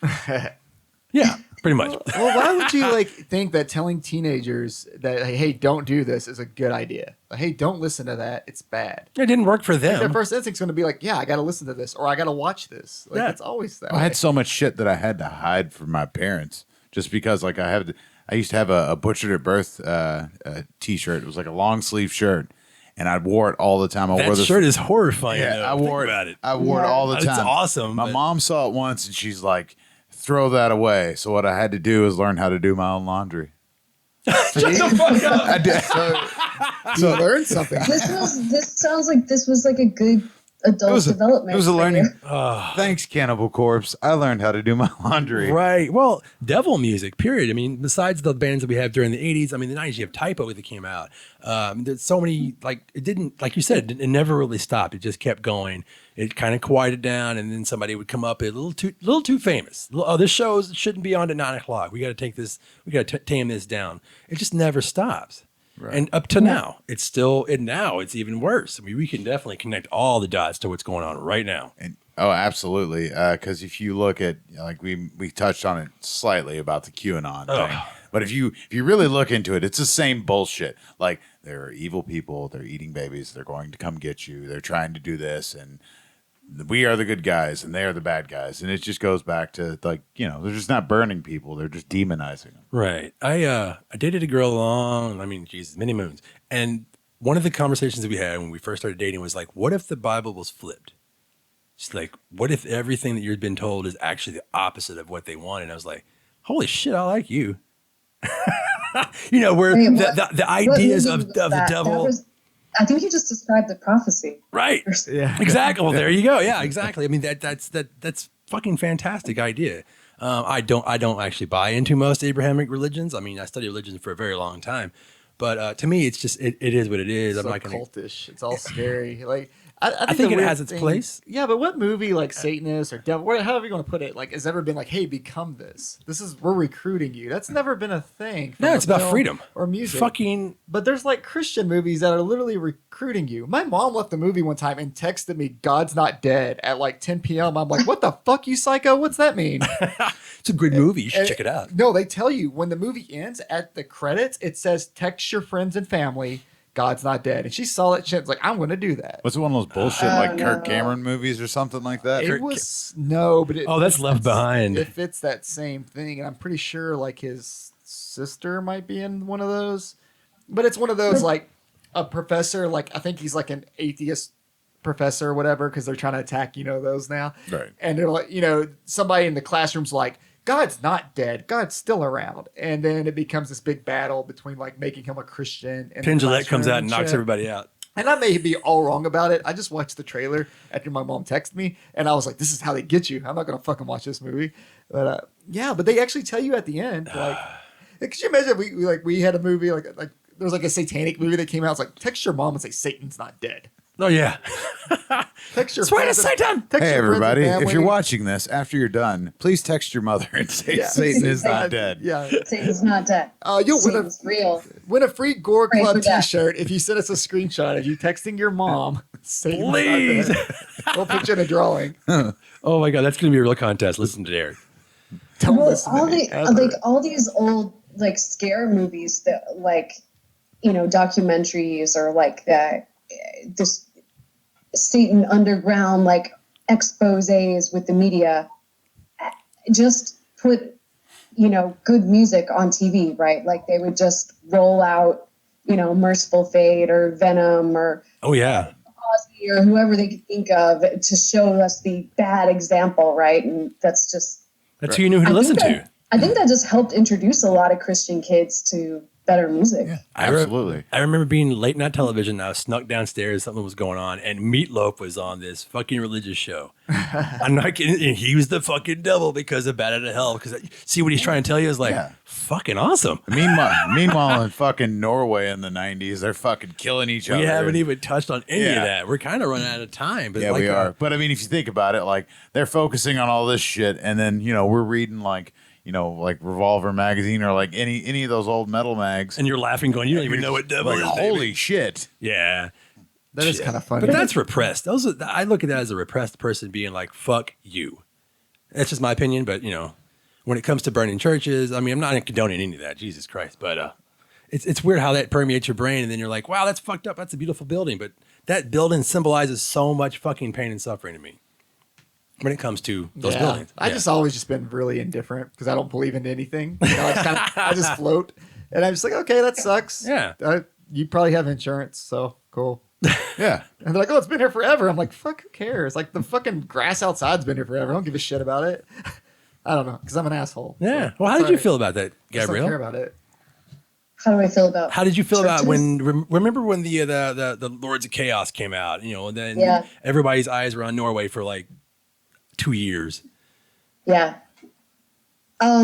Yeah, pretty much. Well, why would you like think that telling teenagers that like, hey, don't do this is a good idea? Like, hey, don't listen to that. It's bad. It didn't work for Their them. first instinct's going to be like, yeah, I got to listen to this or I got to watch this. Like, Yeah. it's always that. I way. had so much shit that I had to hide from my parents just because, like, I used to have a Butchered at Birth T-shirt. It was like a long sleeve shirt, and I wore it all the time. I wore That this shirt is horrifying. Yeah, though. I wore Think about it. I wore it all the It's time. awesome, My but- mom saw it once, and she's like, "Throw that away." So what I had to do is learn how to do my own laundry. I did. You learned something. This sounds like this was like a good adult development. It was a for learning. you. Thanks, Cannibal Corpse. I learned how to do my laundry. Right. Well, devil music, period. I mean, besides the bands that we have during the 80s, I mean, the 90s, you have Typo that came out. There's so many, like, it didn't, like you said, it never really stopped. It just kept going. It kind of quieted down, and then somebody would come up a little too famous. Oh, this show shouldn't be on at 9 o'clock. We got to take this, we got to tame this down. It just never stops. Right. And up to now, it's still, and now it's even worse. I mean, we can definitely connect all the dots to what's going on right now. And, oh, absolutely. Because if you look at, like we touched on it slightly about the QAnon thing, but if you really look into it, it's the same bullshit. Like, there are evil people, they're eating babies, they're going to come get you, they're trying to do this, and we are the good guys and they are the bad guys. And it just goes back to, like, you know, they're just not burning people, they're just demonizing them. Right. I dated a girl many moons, and one of the conversations that we had when we first started dating was like, what if the Bible was flipped? It's like, what if everything that you've been told is actually the opposite of what they want? And I was like, holy shit, I like you. Where Wait, the ideas what of movie was the that? devil. I think you just described the prophecy. Right. Yeah. Exactly. Well, there you go. Yeah, exactly. I mean, that's fucking fantastic idea. I don't actually buy into most Abrahamic religions. I mean, I studied religion for a very long time, but to me, it's just it is what it is. It's I'm so not gonna. cultish. It's all scary. Like I think the it weird has its thing- place. Yeah, but what movie like Satanist or devil, however you want to put it, like has ever been like, hey, become this? We're recruiting you. That's never been a thing. No, from it's a about film freedom or music. Fucking. But there's like Christian movies that are literally recruiting you. My mom left the movie one time and texted me, "God's not dead" at like 10 p.m. I'm like, what the fuck, you psycho? What's that mean? It's a good movie. You should check it out. No, they tell you when the movie ends at the credits, it says, text your friends and family, God's not dead. And she saw that shit. Was like, I'm going to do that. What's one of those bullshit like no. Kirk Cameron movies or something like that? It was no, but Oh, that's Left Behind. It fits that same thing, and I'm pretty sure like his sister might be in one of those. But it's one of those like a professor, like I think he's like an atheist professor or whatever, because they're trying to attack those now. Right. And they're like, somebody in the classroom's like, God's not dead. God's still around. And then it becomes this big battle between like making him a Christian. And Penn Jillette comes out and knocks everybody out. And I may be all wrong about it. I just watched the trailer after my mom texted me, and I was like, "This is how they get you." I'm not gonna fucking watch this movie. But but they actually tell you at the end, like, could you imagine if we had a movie like there was like a satanic movie that came out? It's like, text your mom and say Satan's not dead. Oh yeah. Text your Swear to friends and- Satan. text Hey your friends and everybody, if family. you're watching this after you're done, please text your mother and say Yeah. Satan is not dead. Yeah. Satan's not dead. You'll win Satan's real. a free Gore Pray Club for that. T-shirt if you send us a screenshot of you texting your mom. Satan's not Please. dead. We'll put you in a drawing. Oh my god, that's gonna be a real contest. Listen to Derek. Don't Well, listen to me ever. all these old like scare movies that like documentaries or like that this Satan underground like exposés with the media just put good music on TV, right? Like they would just roll out Merciful Fate or Venom or Oh yeah. Ozzy or whoever they could think of to show us the bad example, right? And that's who you knew who to listen to. I think that just helped introduce a lot of Christian kids to better music. Yeah, absolutely. I remember being late night television. I snuck downstairs. Something was going on, and Meatloaf was on this fucking religious show. I'm not kidding. And he was the fucking devil because of Bad Out of Hell. Because see what he's trying to tell you is like fucking awesome. Meanwhile, in fucking Norway in the 90s, they're fucking killing each other. We haven't even touched on any of Yeah. that. We're kind of running out of time. But Yeah, like, we are. But I mean, if you think about it, like they're focusing on all this shit, and then we're reading like Revolver magazine or like any of those old metal mags, and you're laughing, going, "You don't even know what devil like, is." holy baby." shit! Yeah. That is kind of funny. But that's repressed. I look at that as a repressed person being like, "Fuck you." That's just my opinion. But when it comes to burning churches, I mean, I'm not condoning any of that. Jesus Christ, but it's weird how that permeates your brain, and then you're like, "Wow, that's fucked up. That's a beautiful building," but that building symbolizes so much fucking pain and suffering to me. When it comes to those buildings, I just always just been really indifferent because I don't believe in anything. I just float, and I'm just like, okay, that sucks. Yeah. You probably have insurance, so cool. Yeah, And they're like, oh, it's been here forever. I'm like, fuck, who cares? Like the fucking grass outside's been here forever. I don't give a shit about it. I don't know because I'm an asshole. yeah. So, Well, how did you feel about that, I just don't care Gabrielle? about it. How do I feel about? How did you feel about churches? when? Remember when the Lords of Chaos came out? And then Yeah. everybody's eyes were on Norway for like 2 years. Yeah. I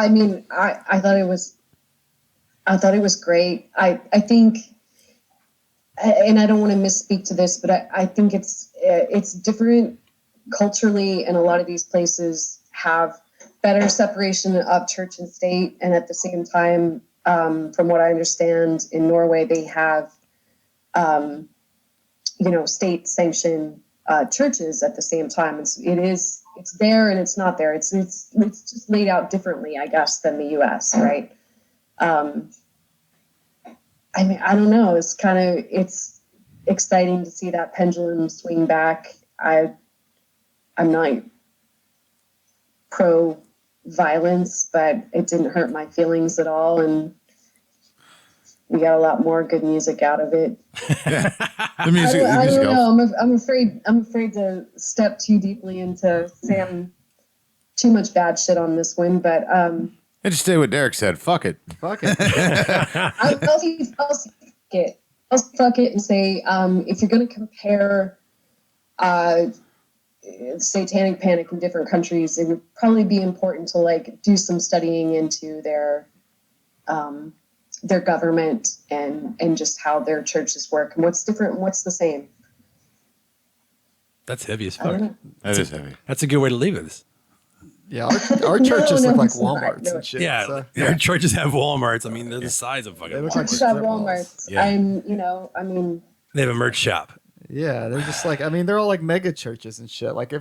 mean, I thought it was great. I think, and I don't want to misspeak to this, but I think it's different culturally, and a lot of these places have better separation of church and state, and at the same time, from what I understand, in Norway they have, state-sanctioned churches at the same time. It's there and it's not there. It's just laid out differently, I guess, than the U.S. Right? I mean, I don't know. It's exciting to see that pendulum swing back. I'm not pro violence, but it didn't hurt my feelings at all. And we got a lot more good music out of it. The music. I don't know. I'm afraid to step too deeply into saying too much bad shit on this one, but I just say what Derek said. Fuck it. Fuck it. I'll fuck it and say, if you're going to compare Satanic Panic in different countries, it would probably be important to like do some studying into their government and just how their churches work and what's different and what's the same. That's heavy as I don't fuck. know. That is heavy. That's a good way to leave this. Yeah, our churches No, look like it's not. Walmarts No. and shit. Yeah, so- our churches have Walmarts. I mean, they're the size of fucking They look Walmart. like Churches have strip malls. Walmarts. Yeah. They have a merch shop. Yeah, they're just like, I mean, they're all like mega churches and shit. Like,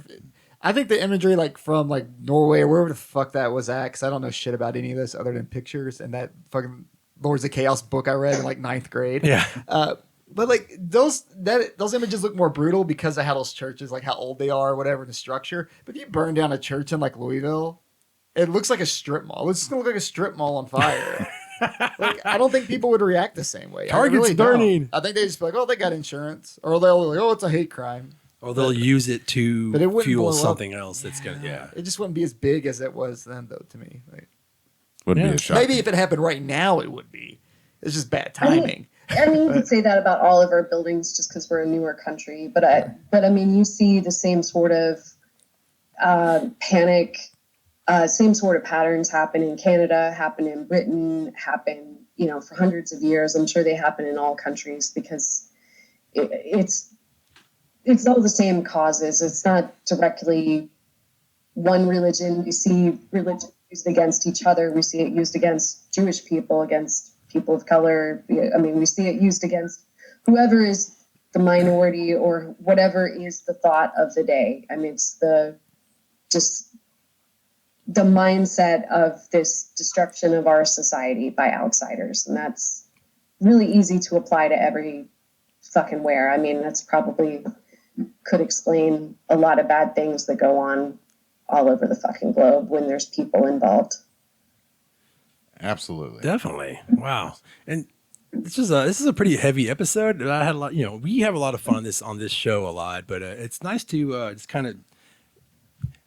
I think the imagery, like from like Norway or wherever the fuck that was at, because I don't know shit about any of this other than pictures and that fucking Lords of Chaos book I read in like 9th grade. Yeah. But like those images look more brutal because of how those churches, like how old they are, or whatever, the structure. But if you burn down a church in like Louisville, it looks like a strip mall. It's gonna look like a strip mall on fire. Like, I don't think people would react the same way. Target's I really don't. burning. I think they just be like, oh, they got insurance, or they'll be like, oh, it's a hate crime. Or they'll use it to But it wouldn't fuel blow up. something else that's gonna. Yeah. It just wouldn't be as big as it was then, though. To me, like, Wouldn't Yeah. be a shock. maybe if it happened right now, it would be. It's just bad timing. I mean, you could say that about all of our buildings just because we're a newer country. But I mean, you see the same sort of panic, same sort of patterns happen in Canada, happen in Britain, happen, for hundreds of years. I'm sure they happen in all countries because it's all the same causes. It's not directly one religion. We see religion used against each other. We see it used against Jewish people, against people of color. I mean, we see it used against whoever is the minority or whatever is the thought of the day. I mean, it's just the mindset of this destruction of our society by outsiders. And that's really easy to apply to every fucking where. I mean, that's probably could explain a lot of bad things that go on all over the fucking globe when there's people involved. Absolutely. Definitely. Wow. And this is a pretty heavy episode. I had a lot. We have a lot of fun on this show a lot, but it's nice to just kind of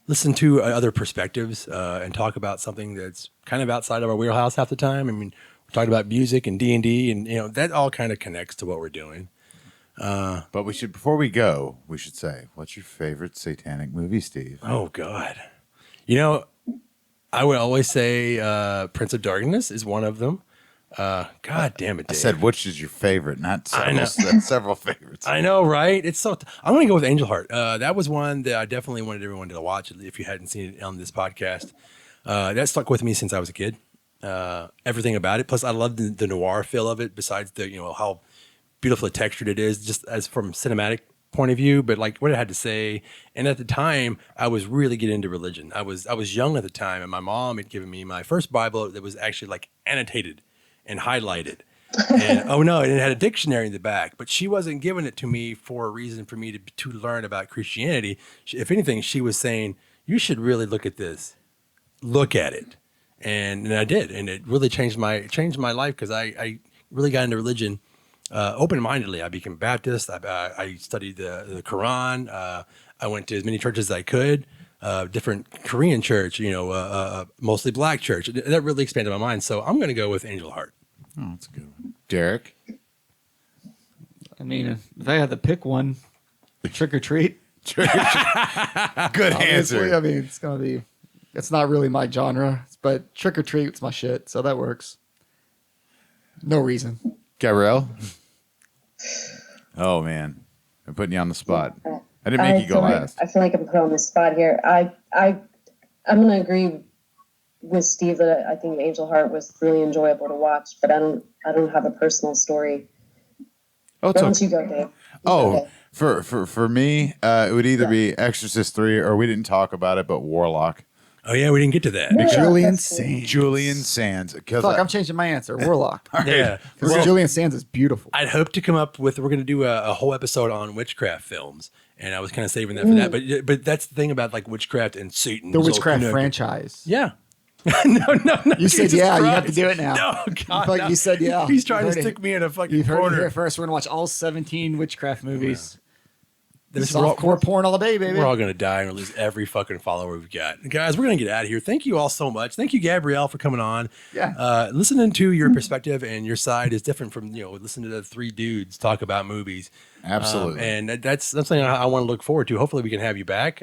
listen to other perspectives and talk about something that's kind of outside of our wheelhouse half the time. I mean, we're talking about music and D&D, and that all kind of connects to what we're doing. But before we go, we should say, what's your favorite satanic movie, Steve? Oh God, I would always say Prince of Darkness is one of them. God damn it, I Dave. said, which is your favorite? Not I know. several favorites. I know, right? It's so. I'm going to go with Angel Heart. That was one that I definitely wanted everyone to watch if you hadn't seen it on this podcast. That stuck with me since I was a kid. Everything about it. Plus, I love the noir feel of it. Besides the how beautifully textured it is, just as from cinematic point of view. But like what it had to say. And at the time, I was really getting into religion. I was young at the time, and my mom had given me my first Bible that was actually like annotated and highlighted. And oh no, and it had a dictionary in the back, but she wasn't giving it to me for a reason for me to learn about Christianity. If anything, she was saying, you should really look at this, look at it. And I did. And it really changed my life because I really got into religion open-mindedly. I became Baptist. I studied the Quran. I went to as many churches as I could. Different Korean church, mostly black church. That really expanded my mind. So I'm going to go with Angel Heart. Oh, that's a good one. Derek? I mean, if I had to pick one, Trick or Treat. Good Obviously, answer. I mean, it's not really my genre, but Trick or Treat's my shit, so that works. No reason. Gabrielle? Oh, man. I'm putting you on the spot. I didn't make you go last. I feel like I'm put on the spot here. I'm going to agree with Steve that I think Angel Heart was really enjoyable to watch, but I don't have a personal story. Oh, Why don't you go, Dave? Oh, for me, it would either be Exorcist 3 or we didn't talk about it, but Warlock. Oh yeah, we didn't get to that. Yeah, Julian that's cool. Sands. Julian Sands. Fuck, I'm changing my answer. Warlock. Yeah. Because Well, Julian Sands is beautiful. I'd hope to come up with. We're going to do a whole episode on witchcraft films, and I was kind of saving that for that. But that's the thing about like witchcraft and Satan. The witchcraft franchise. Yeah, No. You said, Jesus yeah, you have to Christ. do it now. No, God, Fuck, no. you said, yeah. He's trying to You've heard stick me in a fucking You've heard it corner. here first. We're going to watch all 17 witchcraft movies. This Softcore porn all day, baby. We're all going to die and lose every fucking follower we've got. Guys, we're going to get out of here. Thank you all so much. Thank you, Gabrielle, for coming on. Yeah. Listening to your perspective and your side is different from, listening to the three dudes talk about movies. Absolutely. And that's something I want to look forward to. Hopefully we can have you back.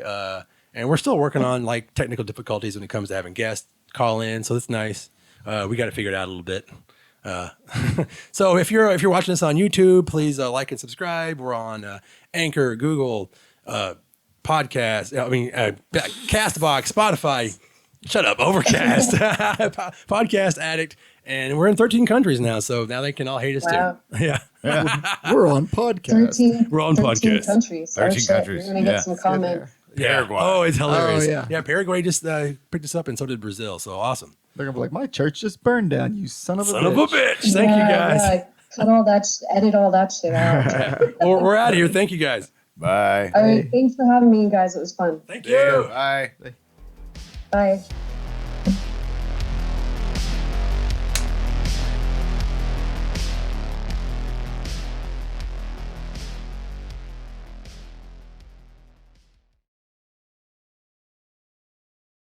And we're still working on like technical difficulties when it comes to having guests call in. So it's nice. We got to figure it out a little bit. So if you're watching this on YouTube, please like and subscribe. We're on Anchor, Google, Podcast. Castbox, Spotify. Shut up, Overcast, Podcast Addict, and we're in 13 countries now. So now they can all hate us Wow. too. Yeah, We're on podcast. 13, We're on 13 podcast. countries. 13 shit. countries, We're going to yeah. get some comment. Paraguay. Oh, it's hilarious. Oh, yeah. Paraguay just picked us up, and so did Brazil. So awesome. They're going to be like, my church just burned down, you son of a Son bitch. of a bitch. Thank you guys. Yeah. Cut all that, edit all that shit out. We're out of here. Thank you guys. Bye. All right, thanks for having me, guys. It was fun. Thank Yeah, you. bye. Bye.